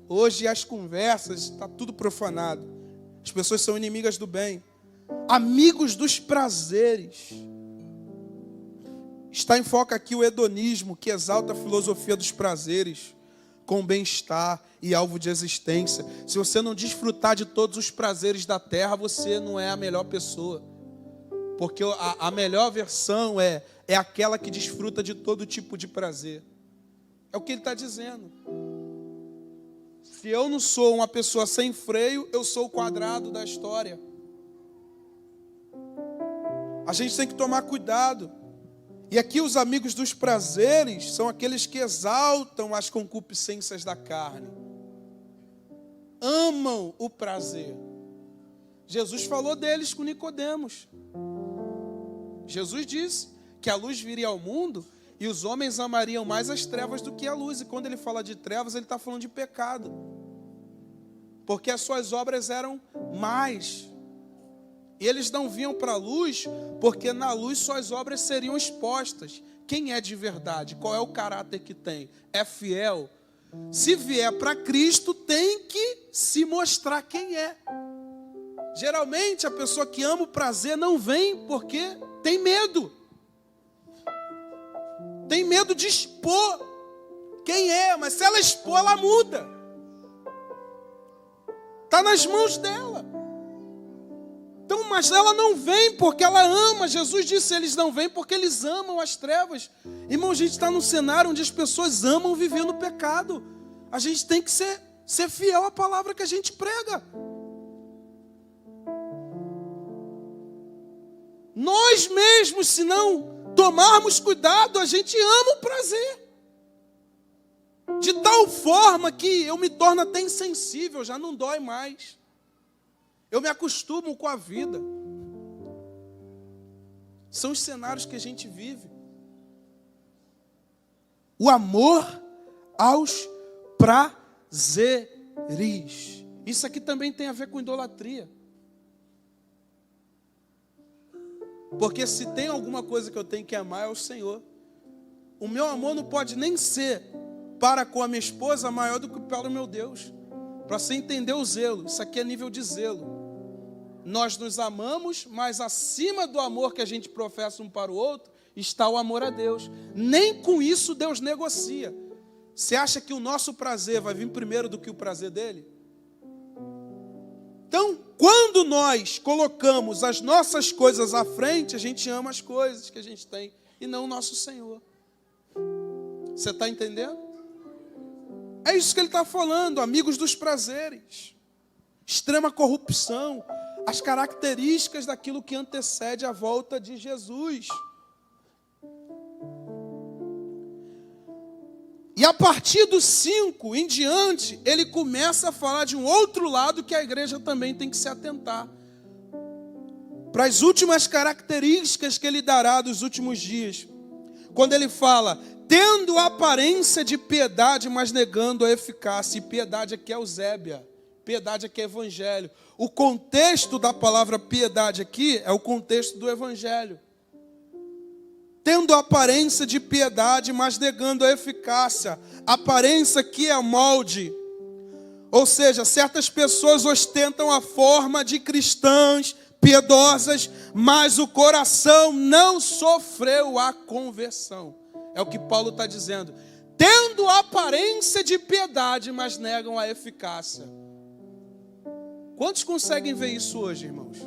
Speaker 1: Hoje as conversas, está tudo profanado. As pessoas são inimigas do bem. Amigos dos prazeres. Está em foco aqui o hedonismo, que exalta a filosofia dos prazeres, com bem-estar e alvo de existência. Se você não desfrutar de todos os prazeres da terra, você não é a melhor pessoa. Porque a melhor versão é aquela que desfruta de todo tipo de prazer. É o que ele está dizendo. Se eu não sou uma pessoa sem freio, eu sou o quadrado da história. A gente tem que tomar cuidado. E aqui os amigos dos prazeres são aqueles que exaltam as concupiscências da carne. Amam o prazer. Jesus falou deles com Nicodemos. Jesus disse que a luz viria ao mundo e os homens amariam mais as trevas do que a luz. E quando ele fala de trevas, ele está falando de pecado. Porque as suas obras eram más. E eles não vinham para a luz, porque na luz suas obras seriam expostas. Quem é de verdade? Qual é o caráter que tem? É fiel? Se vier para Cristo, tem que se mostrar quem é. Geralmente, a pessoa que ama o prazer não vem porque tem medo. Tem medo de expor quem é, mas se ela expor, ela muda. Está nas mãos dela. Então, mas ela não vem porque ela ama. Jesus disse, eles não vêm porque eles amam as trevas. Irmão, a gente está num cenário onde as pessoas amam viver no pecado. A gente tem que ser fiel à palavra que a gente prega. Nós mesmos, se não tomarmos cuidado, a gente ama o prazer. De tal forma que eu me torno até insensível, já não dói mais. Eu me acostumo com a vida. São os cenários que a gente vive. O amor aos prazeres. Isso aqui também tem a ver com idolatria. Porque se tem alguma coisa que eu tenho que amar é o Senhor. O meu amor não pode nem ser para com a minha esposa maior do que para o meu Deus. Para você entender o zelo. Isso aqui é nível de zelo. Nós nos amamos, mas acima do amor que a gente professa um para o outro, está o amor a Deus. Nem com isso Deus negocia. Você acha que o nosso prazer vai vir primeiro do que o prazer dele? Então, quando nós colocamos as nossas coisas à frente, a gente ama as coisas que a gente tem, e não o nosso Senhor. Você está entendendo? É isso que ele está falando, amigos dos prazeres. Extrema corrupção. As características daquilo que antecede a volta de Jesus. E a partir do 5 em diante, ele começa a falar de um outro lado que a igreja também tem que se atentar. Para as últimas características que ele dará dos últimos dias. Quando ele fala, tendo a aparência de piedade, mas negando a eficácia. E piedade aqui é eusébia. Piedade aqui é evangelho. O contexto da palavra piedade aqui é o contexto do evangelho. Tendo a aparência de piedade, mas negando a eficácia. A aparência aqui é molde. Ou seja, certas pessoas ostentam a forma de cristãs piedosas, mas o coração não sofreu a conversão. É o que Paulo está dizendo. Tendo a aparência de piedade, mas negam a eficácia. Quantos conseguem ver isso hoje, irmãos?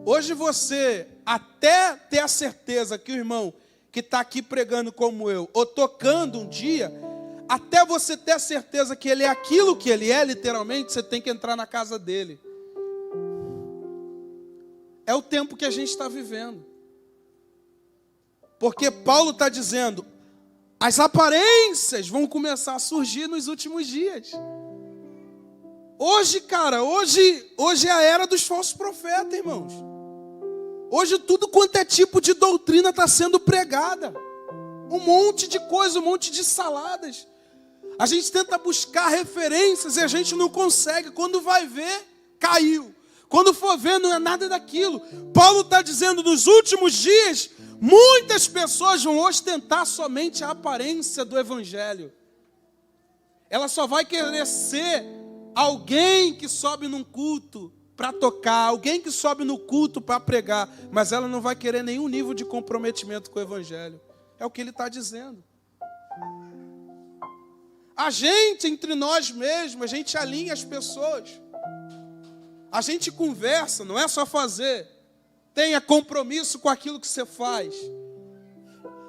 Speaker 1: Hoje você, até ter a certeza que o irmão que está aqui pregando como eu, ou tocando um dia, até você ter a certeza que ele é aquilo que ele é, literalmente, você tem que entrar na casa dele. É o tempo que a gente está vivendo. Porque Paulo está dizendo, as aparências vão começar a surgir nos últimos dias. Hoje, cara, hoje é a era dos falsos profetas, irmãos. Hoje tudo quanto é tipo de doutrina está sendo pregada. Um monte de coisa, um monte de saladas. A gente tenta buscar referências e a gente não consegue. Quando vai ver, caiu. Quando for ver, não é nada daquilo. Paulo está dizendo, nos últimos dias, muitas pessoas vão ostentar somente a aparência do evangelho. Ela só vai querer ser alguém que sobe num culto para tocar, alguém que sobe no culto para pregar, mas ela não vai querer nenhum nível de comprometimento com o evangelho. É o que ele está dizendo. A gente, entre nós mesmos, a gente alinha as pessoas. A gente conversa, não é só fazer. Tenha compromisso com aquilo que você faz.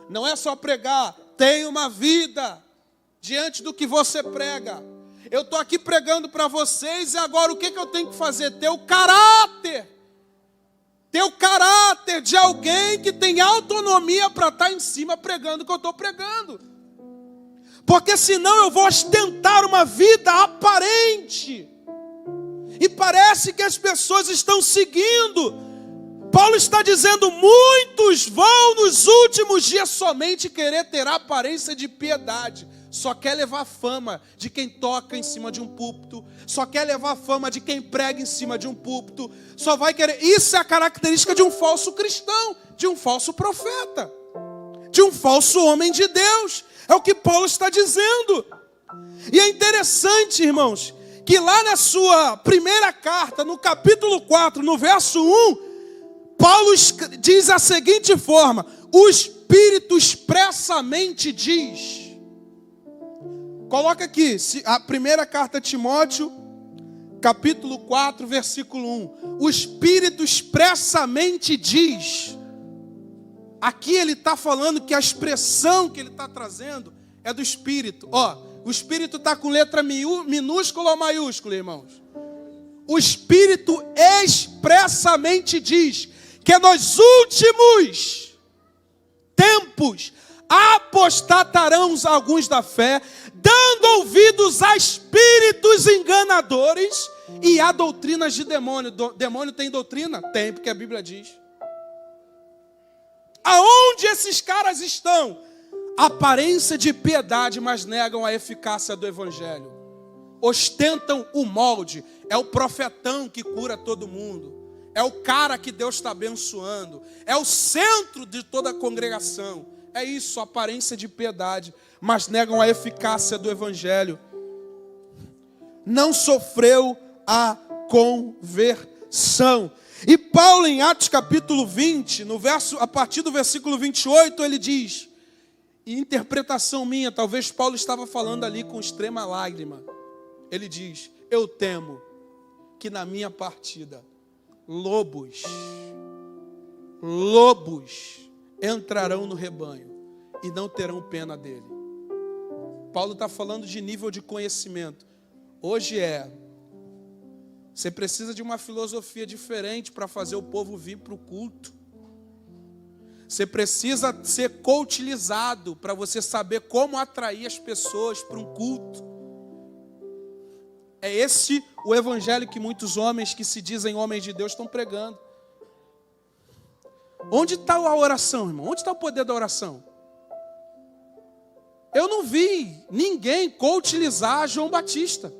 Speaker 1: Não é só pregar. Tenha uma vida diante do que você prega. Eu estou aqui pregando para vocês e agora o que eu tenho que fazer? Ter o caráter. Ter o caráter de alguém que tem autonomia para estar em cima pregando o que eu estou pregando. Porque senão eu vou ostentar uma vida aparente. E parece que as pessoas estão seguindo. Paulo está dizendo, muitos vão nos últimos dias somente querer ter a aparência de piedade. Só quer levar fama de quem toca em cima de um púlpito. Só quer levar fama de quem prega em cima de um púlpito. Só vai querer. Isso é a característica de um falso cristão, de um falso profeta, de um falso homem de Deus. É o que Paulo está dizendo. E é interessante, irmãos, que lá na sua primeira carta, no capítulo 4, no verso 1, Paulo diz a seguinte forma: o Espírito expressamente diz. Coloca aqui, a primeira carta a Timóteo, capítulo 4, versículo 1. O Espírito expressamente diz. Aqui ele está falando que a expressão que ele está trazendo é do Espírito. Ó, o Espírito está com letra minúscula ou maiúscula, irmãos? O Espírito expressamente diz que nos últimos tempos apostatarão alguns da fé, dando ouvidos a espíritos enganadores e a doutrinas de demônio. Demônio tem doutrina? Tem, porque a Bíblia diz. Aonde esses caras estão? Aparência de piedade, mas negam a eficácia do evangelho. Ostentam o molde. É o profetão que cura todo mundo. É o cara que Deus está abençoando. É o centro de toda a congregação. É isso, aparência de piedade, mas negam a eficácia do evangelho. Não sofreu a conversão. E Paulo, em Atos capítulo 20, a partir do versículo 28, ele diz, e interpretação minha, talvez Paulo estava falando ali com extrema lágrima. Ele diz, eu temo que na minha partida, lobos entrarão no rebanho e não terão pena dele. Paulo está falando de nível de conhecimento. Hoje você precisa de uma filosofia diferente para fazer o povo vir para o culto. Você precisa ser coachizado para você saber como atrair as pessoas para um culto. É esse o evangelho que muitos homens que se dizem homens de Deus estão pregando. Onde está a oração, irmão? Onde está o poder da oração? Eu não vi ninguém coachizar João Batista.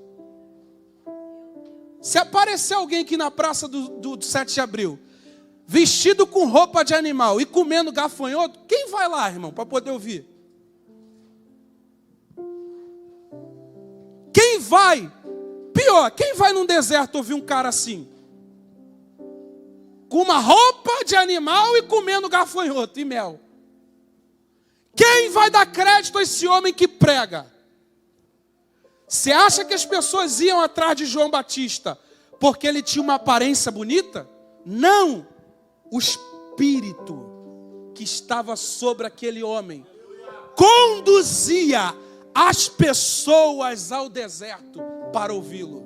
Speaker 1: Se aparecer alguém aqui na praça do 7 de abril, vestido com roupa de animal e comendo gafanhoto, quem vai lá, irmão, para poder ouvir? Quem vai? Pior, quem vai num deserto ouvir um cara assim? Com uma roupa de animal e comendo gafanhoto e mel. Quem vai dar crédito a esse homem que prega? Você acha que as pessoas iam atrás de João Batista porque ele tinha uma aparência bonita? Não! O espírito que estava sobre aquele homem conduzia as pessoas ao deserto para ouvi-lo.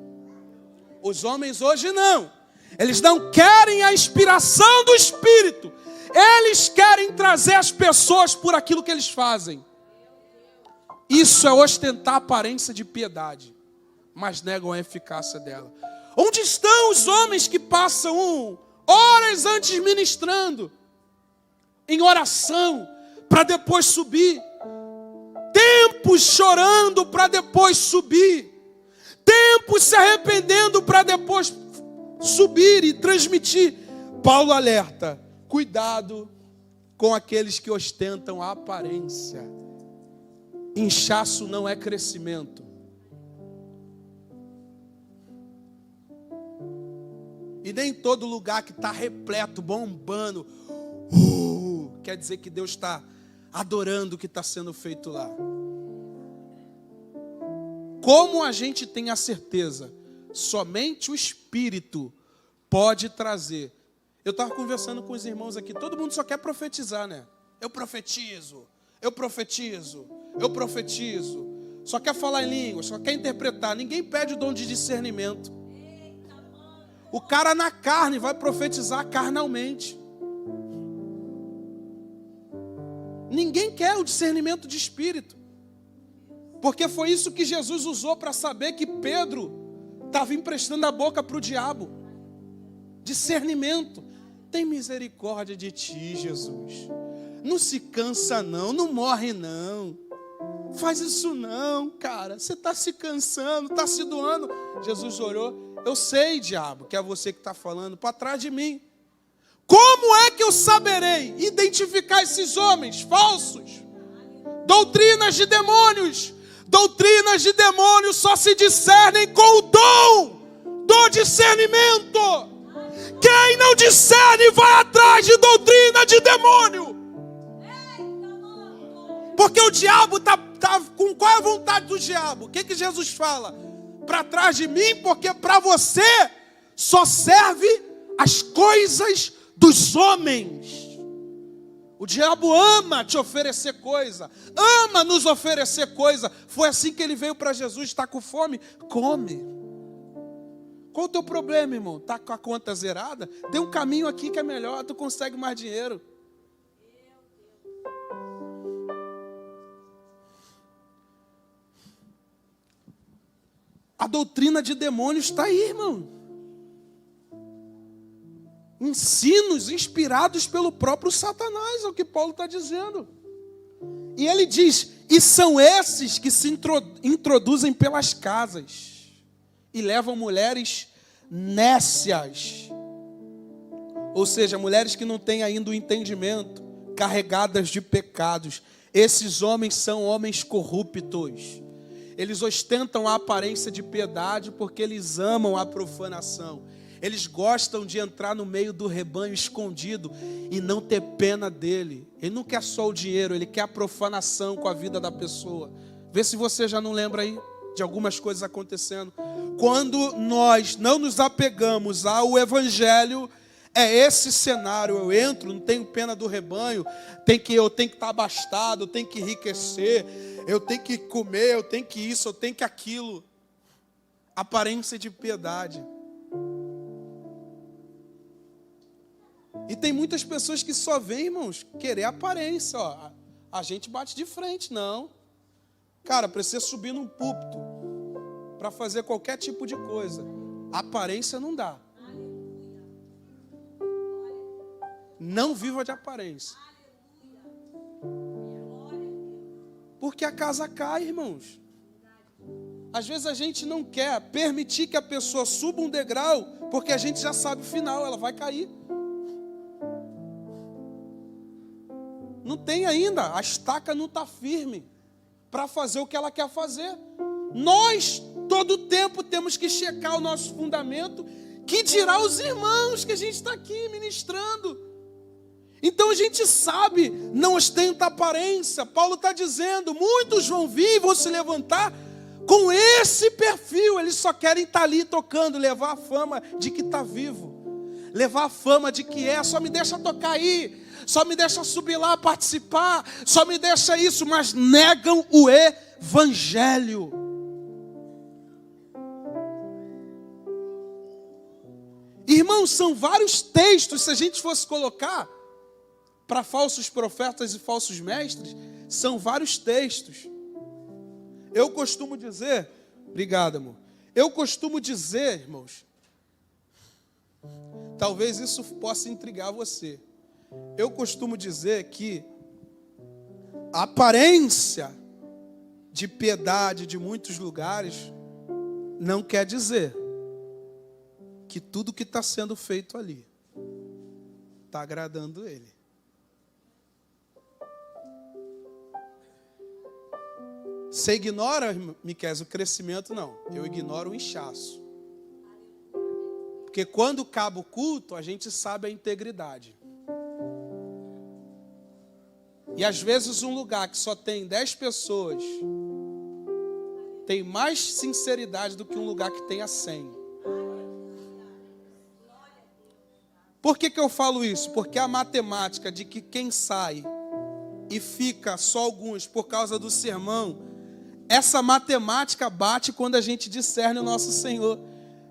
Speaker 1: Os homens hoje não. Eles não querem a inspiração do Espírito. Eles querem trazer as pessoas por aquilo que eles fazem. Isso é ostentar a aparência de piedade, mas negam a eficácia dela. Onde estão os homens que passam horas antes ministrando, em oração, para depois subir? Tempos chorando para depois subir. Tempos se arrependendo para depois subir e transmitir. Paulo alerta: cuidado com aqueles que ostentam a aparência. Inchaço não é crescimento. E nem todo lugar que está repleto, bombando, quer dizer que Deus está adorando o que está sendo feito lá. Como a gente tem a certeza? Somente o Espírito pode trazer. Eu estava conversando com os irmãos aqui, todo mundo só quer profetizar, né? Eu profetizo. Só quer falar em línguas, só quer interpretar. Ninguém pede o dom de discernimento. O cara na carne vai profetizar carnalmente. Ninguém quer o discernimento de espírito. Porque foi isso que Jesus usou para saber que Pedro estava emprestando a boca para o diabo. Discernimento. Tem misericórdia de ti, Jesus. Não se cansa não, não morre não. Faz isso não, cara. Você está se cansando, está se doando. Jesus orou. Eu sei, diabo, que é você que está falando, para trás de mim. Como é que eu saberei identificar esses homens falsos? Doutrinas de demônios. Doutrinas de demônios só se discernem com o dom do discernimento. Quem não discerne vai atrás de doutrina de demônio. Porque o diabo está com qual é a vontade do diabo? O que Jesus fala? Para trás de mim, porque para você só serve as coisas dos homens. O diabo ama te oferecer coisa, ama nos oferecer coisa. Foi assim que ele veio para Jesus. Está com fome? Come. Qual o teu problema, irmão? Está com a conta zerada? Tem um caminho aqui que é melhor, tu consegue mais dinheiro. A doutrina de demônios está aí, irmão. Ensinos inspirados pelo próprio Satanás, é o que Paulo está dizendo. E ele diz, e são esses que se introduzem pelas casas e levam mulheres nécias, ou seja, mulheres que não têm ainda o entendimento, carregadas de pecados. Esses homens são homens corruptos. Eles ostentam a aparência de piedade porque eles amam a profanação. Eles gostam de entrar no meio do rebanho escondido e não ter pena dele. Ele não quer só o dinheiro, ele quer a profanação com a vida da pessoa. Vê se você já não lembra aí de algumas coisas acontecendo. Quando nós não nos apegamos ao evangelho, é esse cenário. Eu entro, não tenho pena do rebanho, eu tenho que estar abastado, eu tenho que enriquecer, eu tenho que comer, eu tenho que isso, eu tenho que aquilo. Aparência de piedade. E tem muitas pessoas que só vêm, irmãos, querer aparência. Ó. A gente bate de frente, não. Cara, precisa subir num púlpito para fazer qualquer tipo de coisa. Aparência não dá. Não viva de aparência. Porque a casa cai, irmãos. Às vezes a gente não quer permitir que a pessoa suba um degrau, porque a gente já sabe o final, ela vai cair. Não tem ainda, a estaca não está firme para fazer o que ela quer fazer. Nós, todo tempo, temos que checar o nosso fundamento, que dirá os irmãos que a gente está aqui ministrando. Então a gente sabe, não ostenta aparência. Paulo está dizendo, muitos vão vir e vão se levantar com esse perfil. Eles só querem estar ali tocando, levar a fama de que está vivo. Levar a fama de que só me deixa tocar aí, só me deixa subir lá, participar, só me deixa isso, mas negam o evangelho. Irmãos, são vários textos, se a gente fosse colocar para falsos profetas e falsos mestres, são vários textos. Eu costumo dizer, obrigado, amor. Eu costumo dizer, irmãos, talvez isso possa intrigar você. Eu costumo dizer que a aparência de piedade de muitos lugares não quer dizer que tudo que está sendo feito ali está agradando ele. Você ignora, Miquel, o crescimento? Não, eu ignoro o inchaço. Porque quando acaba o culto, a gente sabe a integridade. E às vezes um lugar que só tem 10 pessoas tem mais sinceridade do que um lugar que tenha 100. Por que eu falo isso? Porque a matemática de que quem sai e fica só alguns por causa do sermão, essa matemática bate quando a gente discerne o nosso Senhor.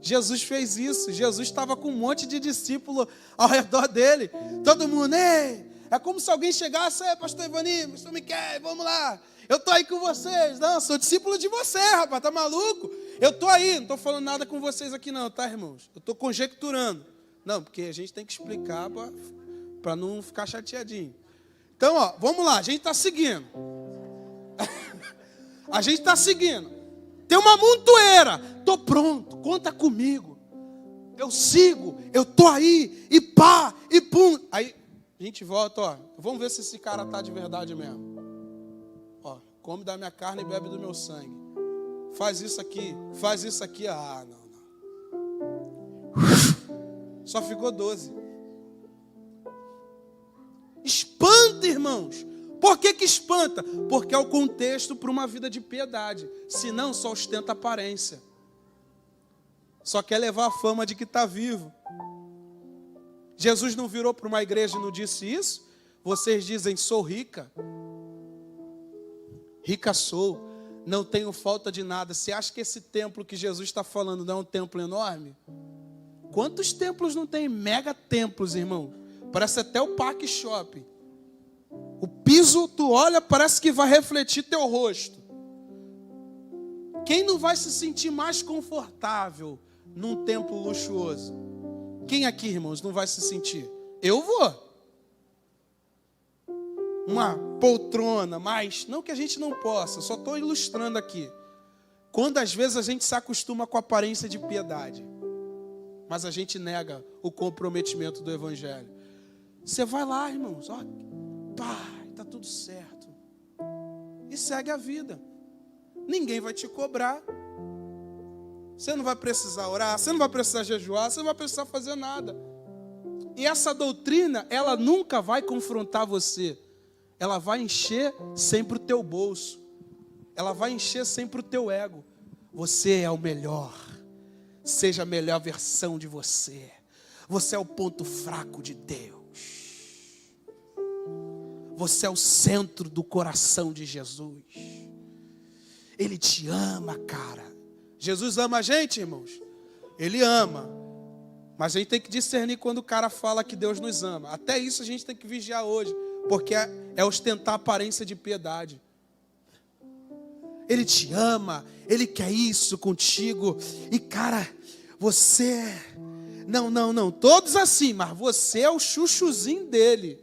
Speaker 1: Jesus fez isso. Jesus estava com um monte de discípulos ao redor dele. Todo mundo, é como se alguém chegasse, pastor Ivani, pastor Miquel, vamos lá. Eu estou aí com vocês. Não, sou discípulo de você, rapaz, tá maluco? Eu estou aí, não estou falando nada com vocês aqui não, tá, irmãos? Eu estou conjecturando. Não, porque a gente tem que explicar para não ficar chateadinho. Então, vamos lá, a gente está seguindo. A gente está seguindo. Tem uma montoeira. Estou pronto, conta comigo. Eu sigo, eu estou aí, e pá, e pum. Aí a gente volta, vamos ver se esse cara está de verdade mesmo. Come da minha carne e bebe do meu sangue. Faz isso aqui. Não. Só ficou 12. Espanta, irmãos. Por que espanta? Porque é o contexto para uma vida de piedade. Senão só ostenta aparência. Só quer levar a fama de que está vivo. Jesus não virou para uma igreja e não disse isso? Vocês dizem, sou rica. Rica sou. Não tenho falta de nada. Você acha que esse templo que Jesus está falando não é um templo enorme? Quantos templos não tem? Mega templos, irmão. Parece até o Parque Shopping. O piso, tu olha, parece que vai refletir teu rosto. Quem não vai se sentir mais confortável num templo luxuoso? Quem aqui, irmãos, não vai se sentir? Eu vou. Uma poltrona, mas não que a gente não possa, só estou ilustrando aqui. Quando às vezes a gente se acostuma com a aparência de piedade, mas a gente nega o comprometimento do Evangelho. Você vai lá, irmãos, ó, tá tudo certo. E segue a vida. Ninguém vai te cobrar. Você não vai precisar orar, você não vai precisar jejuar, você não vai precisar fazer nada. E essa doutrina, ela nunca vai confrontar você. Ela vai encher sempre o teu bolso. Ela vai encher sempre o teu ego. Você é o melhor. Seja a melhor versão de você. Você é o ponto fraco de Deus. Você é o centro do coração de Jesus. Ele te ama, cara. Jesus ama a gente, irmãos? Ele ama. Mas a gente tem que discernir quando o cara fala que Deus nos ama. Até isso a gente tem que vigiar hoje. Porque é ostentar a aparência de piedade. Ele te ama, Ele quer isso contigo. E cara, você... Não, todos assim, mas você é o chuchuzinho dele.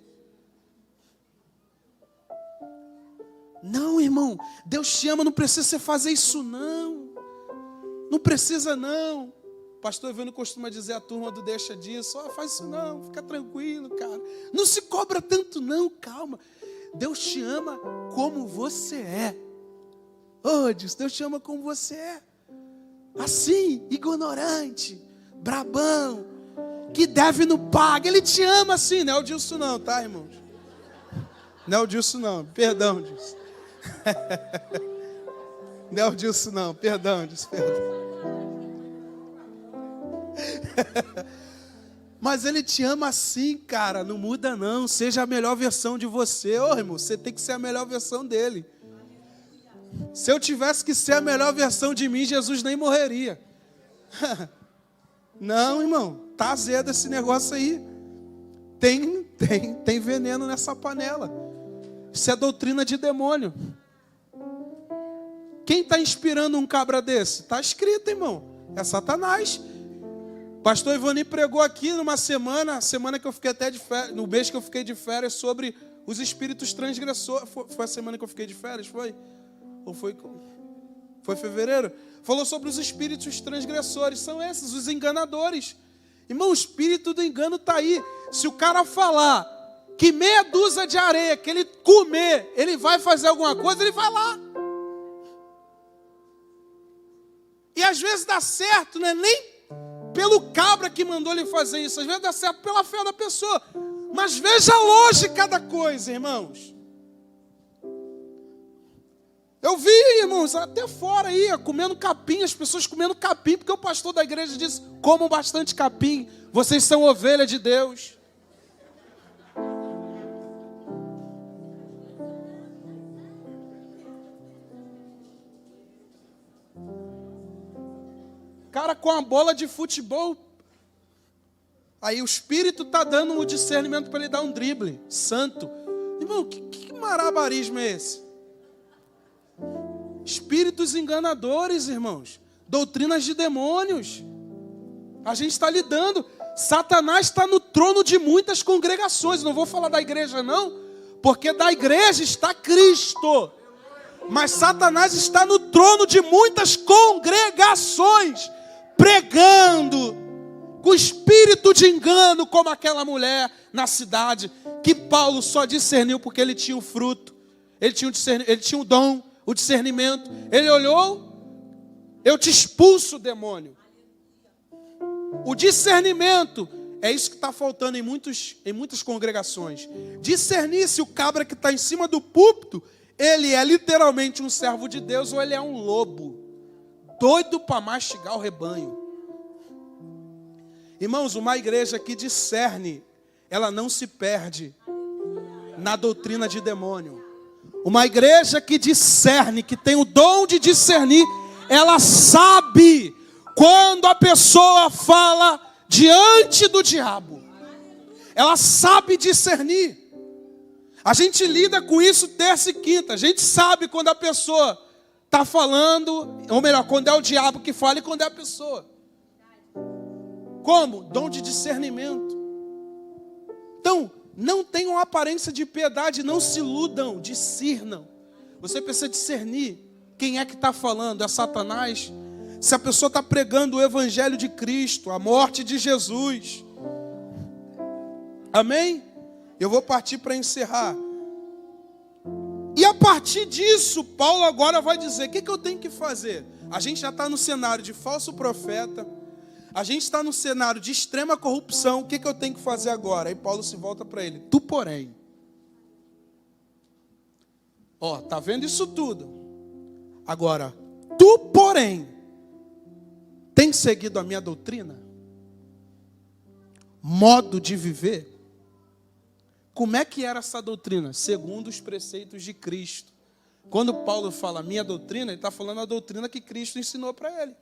Speaker 1: Não, irmão, Deus te ama, não precisa você fazer isso não. Não precisa não. O pastor Evandro costuma dizer à turma do deixa disso, faz isso não, fica tranquilo, cara. Não se cobra tanto não, calma. Deus te ama como você é. Oh, Deus te ama como você é. Assim, ignorante, brabão, que deve não paga. Ele te ama assim, não é o Dilson não, tá, irmãos? Não é o Dilson não, perdão, Dilson. Não é o Dilson não, perdão, Dilson, perdão. Mas Ele te ama assim, cara, não muda não. Seja a melhor versão de você. Ô, irmão, você tem que ser a melhor versão dele. Se eu tivesse que ser a melhor versão de mim, Jesus nem morreria. Não, irmão, tá azedo esse negócio aí. Tem veneno nessa panela. Isso é doutrina de demônio. Quem está inspirando um cabra desse? Está escrito, irmão. É Satanás. Pastor Ivani pregou aqui numa semana que eu fiquei até de férias, no mês que eu fiquei de férias, sobre os espíritos transgressores. Foi a semana que eu fiquei de férias, foi? Ou foi fevereiro? Falou sobre os espíritos transgressores, são esses, os enganadores. Irmão, o espírito do engano está aí. Se o cara falar que meia dúzia de areia que ele comer, ele vai fazer alguma coisa, ele vai lá. E às vezes dá certo, não é nem pelo cabra que mandou ele fazer isso, às vezes dá certo pela fé da pessoa. Mas veja a lógica da coisa, irmãos. Eu vi, irmãos, até fora aí, comendo capim, as pessoas comendo capim, porque o pastor da igreja disse, comam bastante capim, vocês são ovelha de Deus. Cara com a bola de futebol, aí o Espírito está dando o discernimento para ele dar um drible santo. Irmão, que marabarismo é esse? Espíritos enganadores, irmãos. Doutrinas de demônios. A gente está lidando. Satanás está no trono de muitas congregações. Não vou falar da igreja não, porque da igreja está Cristo. Mas Satanás está no trono de muitas congregações, pregando com espírito de engano, como aquela mulher na cidade, que Paulo só discerniu porque ele tinha o fruto, ele tinha o dom, o discernimento. Ele olhou, eu te expulso, demônio. O discernimento é isso que está faltando em muitas congregações. Discernir se o cabra que está em cima do púlpito, ele é literalmente um servo de Deus ou ele é um lobo, doido para mastigar o rebanho. Irmãos, uma igreja que discerne, ela não se perde na doutrina de demônio. Uma igreja que discerne, que tem o dom de discernir, ela sabe quando a pessoa fala diante do diabo. Ela sabe discernir. A gente lida com isso terça e quinta. A gente sabe quando a pessoa está está falando, ou melhor, quando é o diabo que fala e quando é a pessoa. Como? Dom de discernimento. Então, não tenham aparência de piedade, não se iludam, discernam. Você precisa discernir quem é que está falando, é Satanás? Se a pessoa está pregando o evangelho de Cristo, a morte de Jesus. Amém? Eu vou partir para encerrar. E a partir disso, Paulo agora vai dizer, o que eu tenho que fazer? A gente já está no cenário de falso profeta, a gente está no cenário de extrema corrupção, o que eu tenho que fazer agora? Aí Paulo se volta para ele, tu porém. Ó, tá vendo isso tudo? Agora, tu porém, tem seguido a minha doutrina? Modo de viver? Como é que era essa doutrina? Segundo os preceitos de Cristo. Quando Paulo fala minha doutrina, ele está falando a doutrina que Cristo ensinou para ele.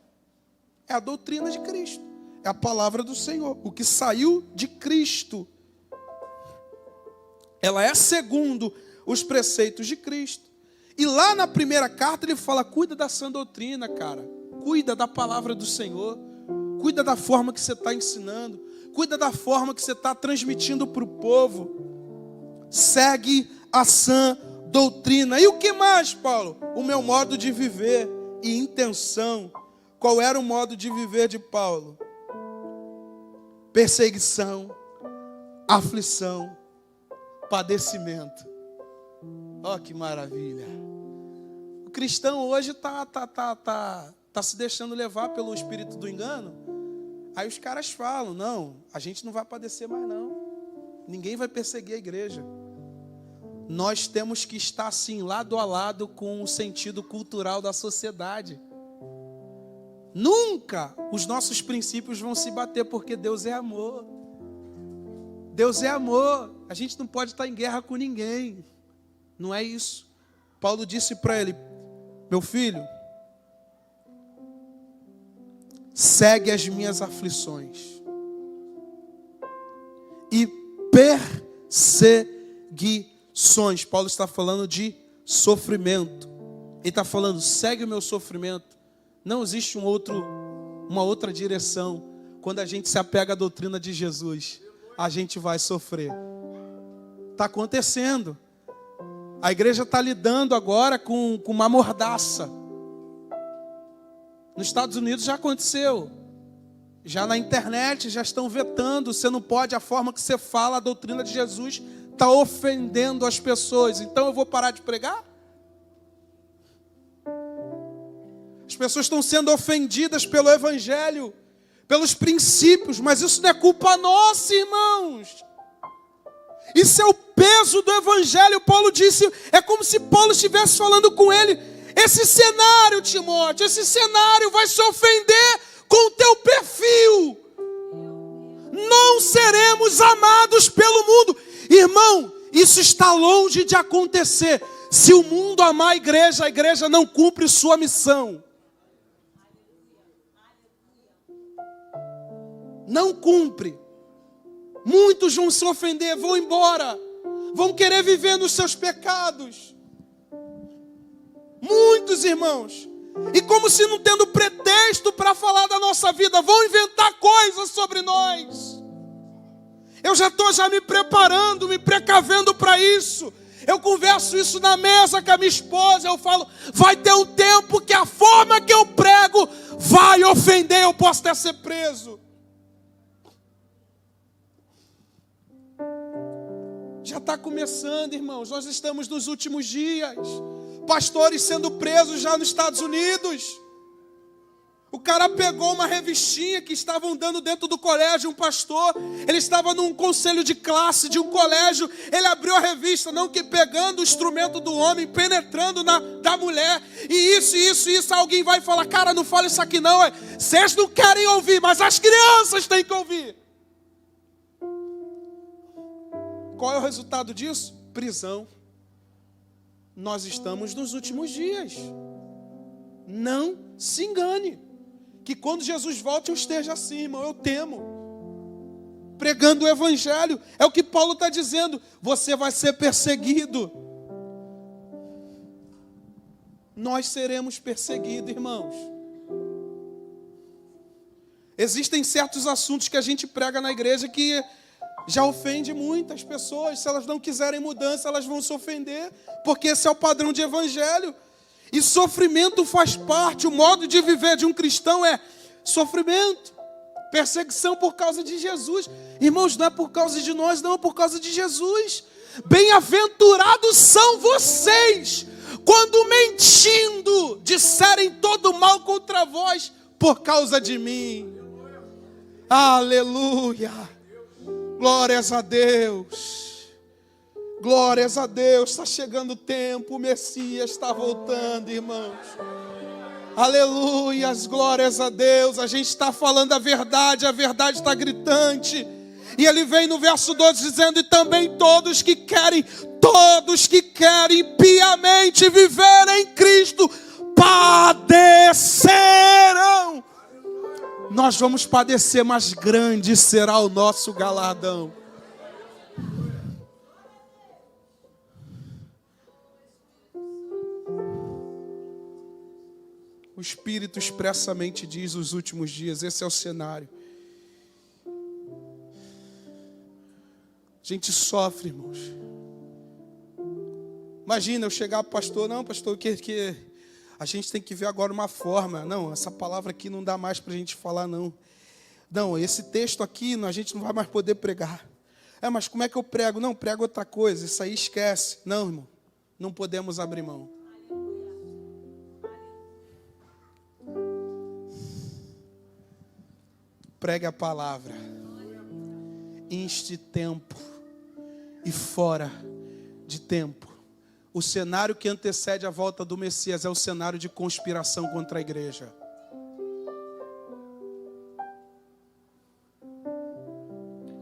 Speaker 1: É a doutrina de Cristo. É a palavra do Senhor. O que saiu de Cristo. Ela é segundo os preceitos de Cristo. E lá na primeira carta ele fala, cuida da sã doutrina, cara. Cuida da palavra do Senhor. Cuida da forma que você está ensinando. Cuida da forma que você está transmitindo para o povo. Segue a sã doutrina. E o que mais, Paulo? O meu modo de viver e intenção. Qual era o modo de viver de Paulo? Perseguição, aflição, padecimento. Ó, que maravilha. O cristão hoje tá se deixando levar pelo espírito do engano. Aí os caras falam, não, a gente não vai padecer mais não. Ninguém vai perseguir a igreja. Nós temos que estar assim, lado a lado com o sentido cultural da sociedade. Nunca os nossos princípios vão se bater, porque Deus é amor. Deus é amor. A gente não pode estar em guerra com ninguém. Não é isso. Paulo disse para ele, meu filho, segue as minhas aflições e perseguições. Paulo está falando de sofrimento. Ele está falando, segue o meu sofrimento. Não existe uma outra direção. Quando a gente se apega à doutrina de Jesus, a gente vai sofrer. Está acontecendo. A igreja está lidando agora com uma mordaça. Nos Estados Unidos já aconteceu. Já na internet já estão vetando. Você não pode, a forma que você fala a doutrina de Jesus está ofendendo as pessoas. Então eu vou parar de pregar? As pessoas estão sendo ofendidas pelo evangelho, pelos princípios, mas isso não é culpa nossa, irmãos. Isso é o peso do evangelho. Paulo disse, é como se Paulo estivesse falando com ele, esse cenário, Timóteo, esse cenário vai se ofender com o teu perfil. Não seremos amados pelo mundo. Irmão, isso está longe de acontecer. Se o mundo amar a igreja não cumpre sua missão. Não cumpre. Muitos vão se ofender, vão embora. Vão querer viver nos seus pecados. Muitos, irmãos. E como se não tendo pretexto para falar da nossa vida, vão inventar coisas sobre nós. Eu já estou me preparando, me precavendo para isso. Eu converso isso na mesa com a minha esposa. Eu falo, vai ter um tempo que a forma que eu prego vai ofender, eu posso até ser preso. Já está começando, irmãos. Nós estamos nos últimos dias. Pastores sendo presos já nos Estados Unidos. O cara pegou uma revistinha que estavam dando dentro do colégio, um pastor. Ele estava num conselho de classe de um colégio. Ele abriu a revista, não que pegando o instrumento do homem, penetrando da mulher. E isso. Alguém vai falar, cara, não fala isso aqui não. Vocês não querem ouvir, mas as crianças têm que ouvir. Qual é o resultado disso? Prisão. Nós estamos nos últimos dias. Não se engane. Que quando Jesus volta eu esteja assim, irmão, eu temo. Pregando o evangelho. É o que Paulo está dizendo. Você vai ser perseguido. nós seremos perseguidos, irmãos. Existem certos assuntos que a gente prega na igreja que já ofende muitas pessoas. Se elas não quiserem mudança, elas vão se ofender, porque esse é o padrão de evangelho. E sofrimento faz parte, o modo de viver de um cristão é sofrimento, perseguição por causa de Jesus. Irmãos, não é por causa de nós, não, é por causa de Jesus. Bem-aventurados são vocês, quando mentindo, disserem todo mal contra vós, por causa de mim. Aleluia, glórias a Deus, glórias a Deus. Está chegando o tempo, o Messias está voltando, irmãos. Aleluias, glórias a Deus. A gente está falando a verdade está gritante. E ele vem no verso 12 dizendo: e também todos que querem piamente viver em Cristo, padecerão. Nós vamos padecer, mas grande será o nosso galardão. O Espírito expressamente diz os últimos dias, esse é o cenário. A gente sofre, irmãos. Imagina eu chegar para o pastor, não, pastor, que a gente tem que ver agora uma forma. Não, essa palavra aqui não dá mais para a gente falar, não. Não, esse texto aqui a gente não vai mais poder pregar. Mas como é que eu prego? Não, prego outra coisa, isso aí esquece. Não, irmão, não podemos abrir mão. Pregue a palavra. Inste tempo e fora de tempo. O cenário que antecede a volta do Messias é o cenário de conspiração contra a igreja.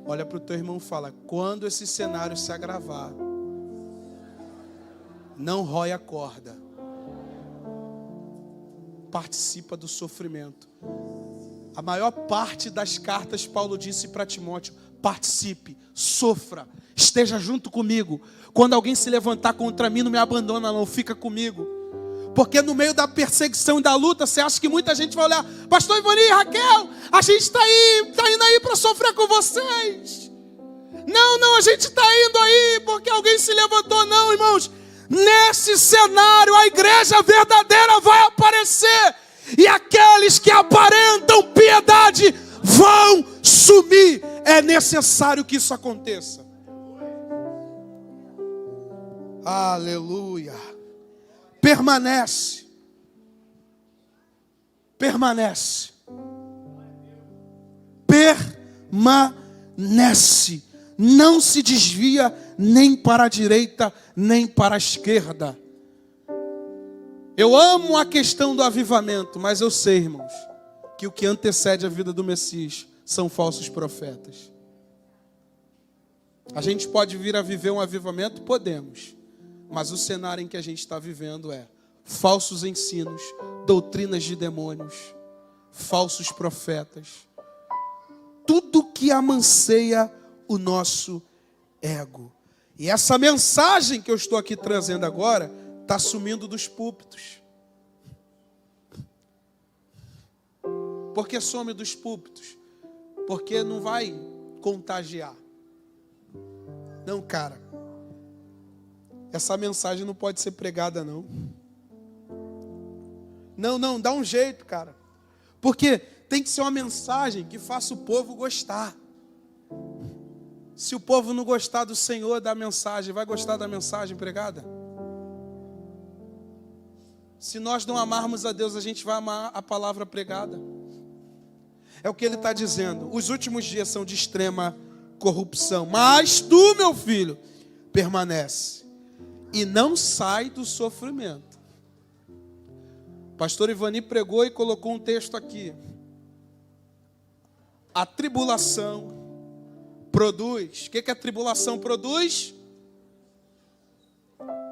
Speaker 1: Olha para o teu irmão e fala: quando esse cenário se agravar, não rói a corda. Participa do sofrimento. A maior parte das cartas Paulo disse para Timóteo: participe, sofra, esteja junto comigo. Quando alguém se levantar contra mim, não me abandona não, fica comigo. Porque no meio da perseguição e da luta, você acha que muita gente vai olhar: pastor Ivani e Raquel, a gente está indo aí para sofrer com vocês. Não, a gente está indo aí porque alguém se levantou. Não, irmãos, nesse cenário a igreja verdadeira vai aparecer. E aqueles que aparentam piedade vão sumir. É necessário que isso aconteça. Aleluia. Permanece. Não se desvia nem para a direita, nem para a esquerda. Eu amo a questão do avivamento, mas eu sei, irmãos, que o que antecede a vida do Messias são falsos profetas. A gente pode vir a viver um avivamento? Podemos. Mas o cenário em que a gente está vivendo é falsos ensinos, doutrinas de demônios, falsos profetas. Tudo que amanseia o nosso ego. E essa mensagem que eu estou aqui trazendo agora está sumindo dos púlpitos. Por que some dos púlpitos? Porque não vai contagiar. Não, cara. Essa mensagem não pode ser pregada, não. Não, dá um jeito, cara. Porque tem que ser uma mensagem que faça o povo gostar. Se o povo não gostar do Senhor, da mensagem, vai gostar da mensagem pregada? Se nós não amarmos a Deus, a gente vai amar a palavra pregada. É o que ele está dizendo. Os últimos dias são de extrema corrupção. Mas tu, meu filho, permanece. E não sai do sofrimento. Pastor Ivani pregou e colocou um texto aqui. A tribulação produz. O que a tribulação produz?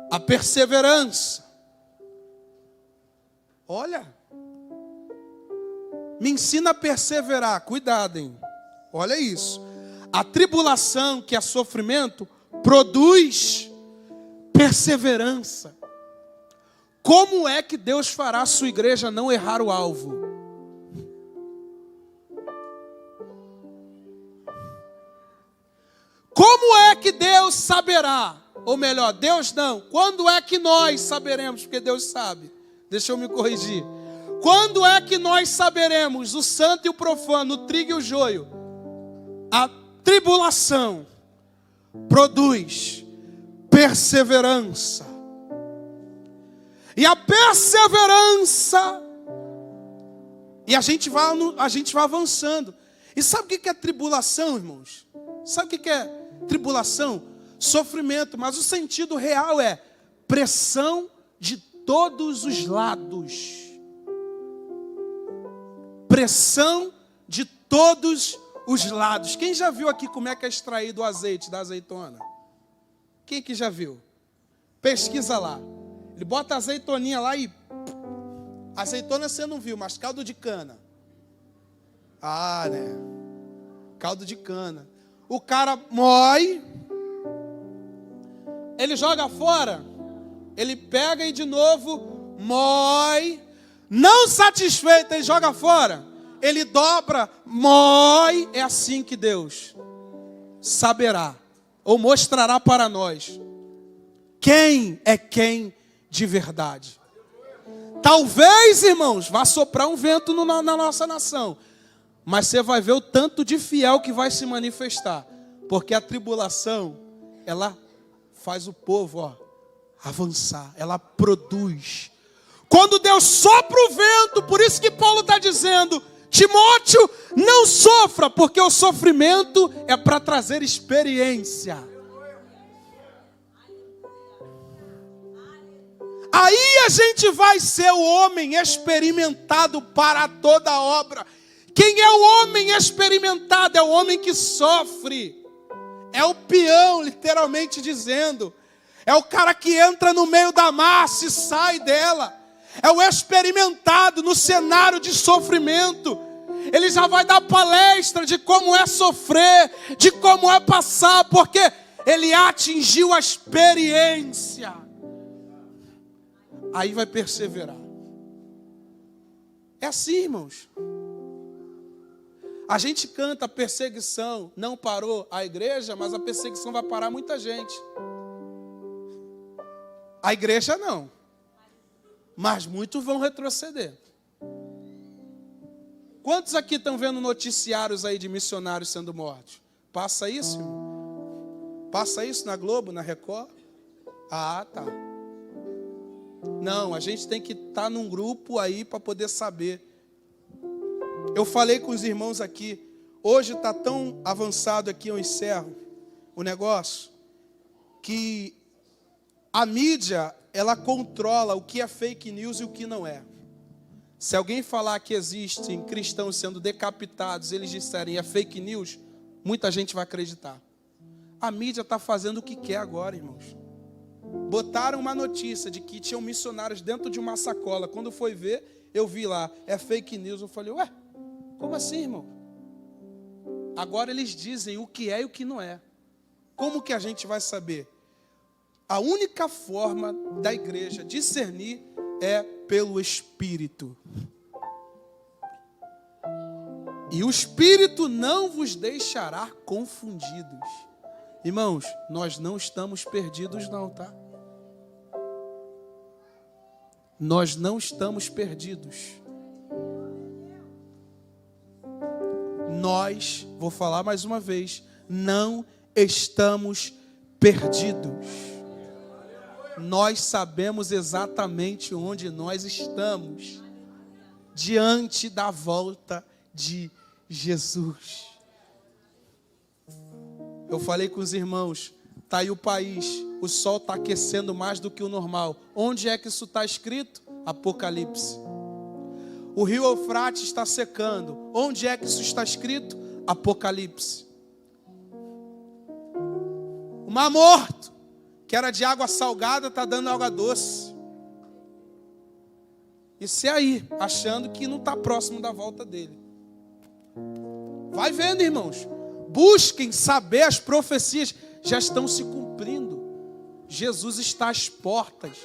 Speaker 1: A perseverança. Olha, me ensina a perseverar. Cuidado, hein? Olha isso. A tribulação, que é sofrimento, produz perseverança. Como é que Deus fará a sua igreja não errar o alvo? Como é que Deus saberá? Ou melhor, Deus não. Quando é que nós saberemos? Porque Deus sabe. Deixa eu me corrigir. Quando é que nós saberemos o santo e o profano, o trigo e o joio? A tribulação produz perseverança. E a perseverança, e a gente vai avançando. E sabe o que é tribulação, irmãos? Sabe o que é tribulação? Sofrimento, mas o sentido real é pressão de todos os lados. Pressão de todos os lados. Quem já viu aqui como é que é extraído o azeite da azeitona? Quem que já viu? Pesquisa lá. Ele bota a azeitoninha lá e... Azeitona você não viu, mas caldo de cana. Ah, né? Caldo de cana. O cara moe, ele joga fora, ele pega e de novo moe. Não satisfeito, ele joga fora. Ele dobra, moe. É assim que Deus saberá, ou mostrará para nós, quem é quem de verdade. Talvez, irmãos, vá soprar um vento na nossa nação, mas você vai ver o tanto de fiel que vai se manifestar, porque a tribulação, ela faz o povo avançar, ela produz. Quando Deus sopra o vento, por isso que Paulo está dizendo, Timóteo, não sofra, porque o sofrimento é para trazer experiência. Aí a gente vai ser o homem experimentado para toda obra. Quem é o homem experimentado? É o homem que sofre. É o peão, literalmente dizendo. É o cara que entra no meio da massa e sai dela. É o experimentado no cenário de sofrimento. Ele já vai dar palestra de como é sofrer, de como é passar, porque ele atingiu a experiência. Aí vai perseverar. É assim, irmãos. A gente canta, a perseguição não parou a igreja, mas a perseguição vai parar muita gente. A igreja não. Mas muitos vão retroceder. Quantos aqui estão vendo noticiários aí de missionários sendo mortos? Passa isso, irmão? Passa isso na Globo, na Record? Ah, tá. Não, a gente tem que estar num grupo aí para poder saber. Eu falei com os irmãos aqui, hoje está tão avançado aqui, eu encerro o negócio, que a mídia, ela controla o que é fake news e o que não é. Se alguém falar que existem cristãos sendo decapitados, eles disserem é fake news, muita gente vai acreditar. A mídia está fazendo o que quer agora, irmãos. Botaram uma notícia de que tinham missionários dentro de uma sacola. Quando foi ver, eu vi lá, é fake news. Eu falei, ué, como assim, irmão? Agora eles dizem o que é e o que não é. Como que a gente vai saber? A única forma da igreja discernir é pelo Espírito. E o Espírito não vos deixará confundidos. Irmãos, nós não estamos perdidos não, tá? Nós não estamos perdidos. Nós, vou falar mais uma vez, não estamos perdidos. Nós sabemos exatamente onde nós estamos, diante da volta de Jesus. Eu falei com os irmãos, está aí o país, o sol está aquecendo mais do que o normal. Onde é que isso está escrito? Apocalipse. O rio Eufrates está secando. Onde é que isso está escrito? Apocalipse. O Mar Morto, que era de água salgada, está dando água doce. Isso é aí, achando que não está próximo da volta dele. Vai vendo, irmãos. Busquem saber, as profecias já estão se cumprindo. Jesus está às portas.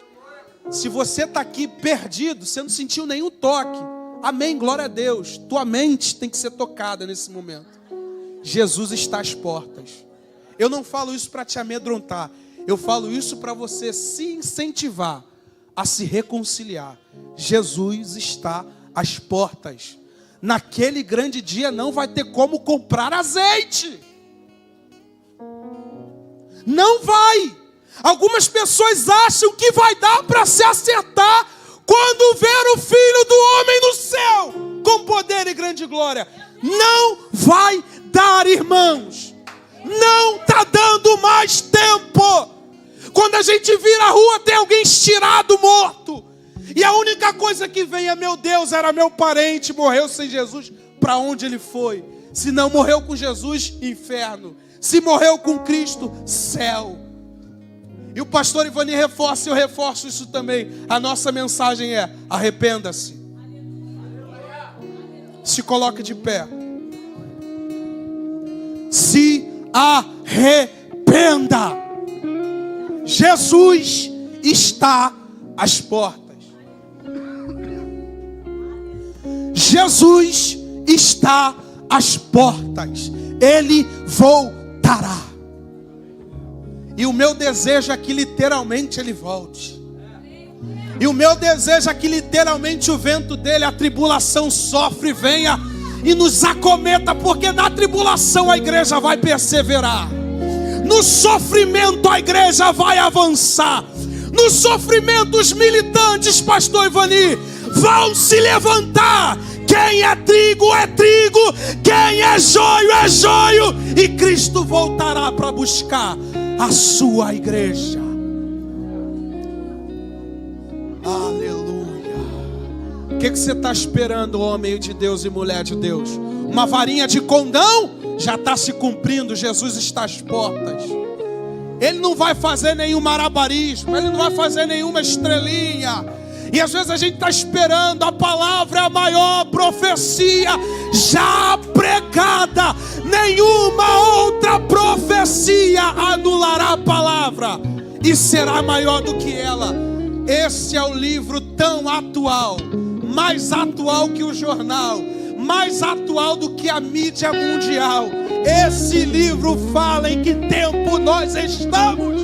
Speaker 1: Se você está aqui perdido, você não sentiu nenhum toque, amém, glória a Deus. Tua mente tem que ser tocada nesse momento. Jesus está às portas. Eu não falo isso para te amedrontar. Eu falo isso para você se incentivar a se reconciliar. Jesus está às portas. Naquele grande dia não vai ter como comprar azeite. Não vai. Algumas pessoas acham que vai dar para se acertar quando ver o Filho do Homem no céu, com poder e grande glória. Não vai dar, irmãos. Não está dando mais tempo. Quando a gente vira a rua, tem alguém estirado, morto. E a única coisa que vem é: meu Deus, era meu parente, morreu sem Jesus. Para onde ele foi? Se não morreu com Jesus, inferno. Se morreu com Cristo, céu. E o pastor Ivani reforça, eu reforço isso também. A nossa mensagem é: arrependa-se. Se coloque de pé. Se arrependa. Jesus está às portas. Jesus está às portas. Ele voltará. E o meu desejo é que literalmente ele volte. E o meu desejo é que literalmente o vento dele, a tribulação sofre, venha e nos acometa, porque na tribulação a igreja vai perseverar. No sofrimento a igreja vai avançar. No sofrimento os militantes, pastor Ivani, vão se levantar. Quem é trigo, quem é joio, e Cristo voltará para buscar a sua igreja. Aleluia. O que você está esperando, homem de Deus e mulher de Deus? Uma varinha de condão? Já está se cumprindo. Jesus está às portas. Ele não vai fazer nenhum malabarismo, ele não vai fazer nenhuma estrelinha. E às vezes a gente está esperando a palavra, a maior profecia já pregada. Nenhuma outra profecia anulará a palavra e será maior do que ela. Esse é o livro tão atual, mais atual que o jornal, mais atual do que a mídia mundial. Esse livro fala em que tempo nós estamos.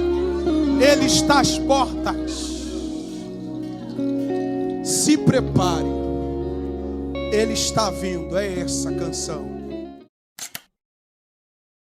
Speaker 1: Ele está às portas. Se prepare. Ele está vindo. É essa canção.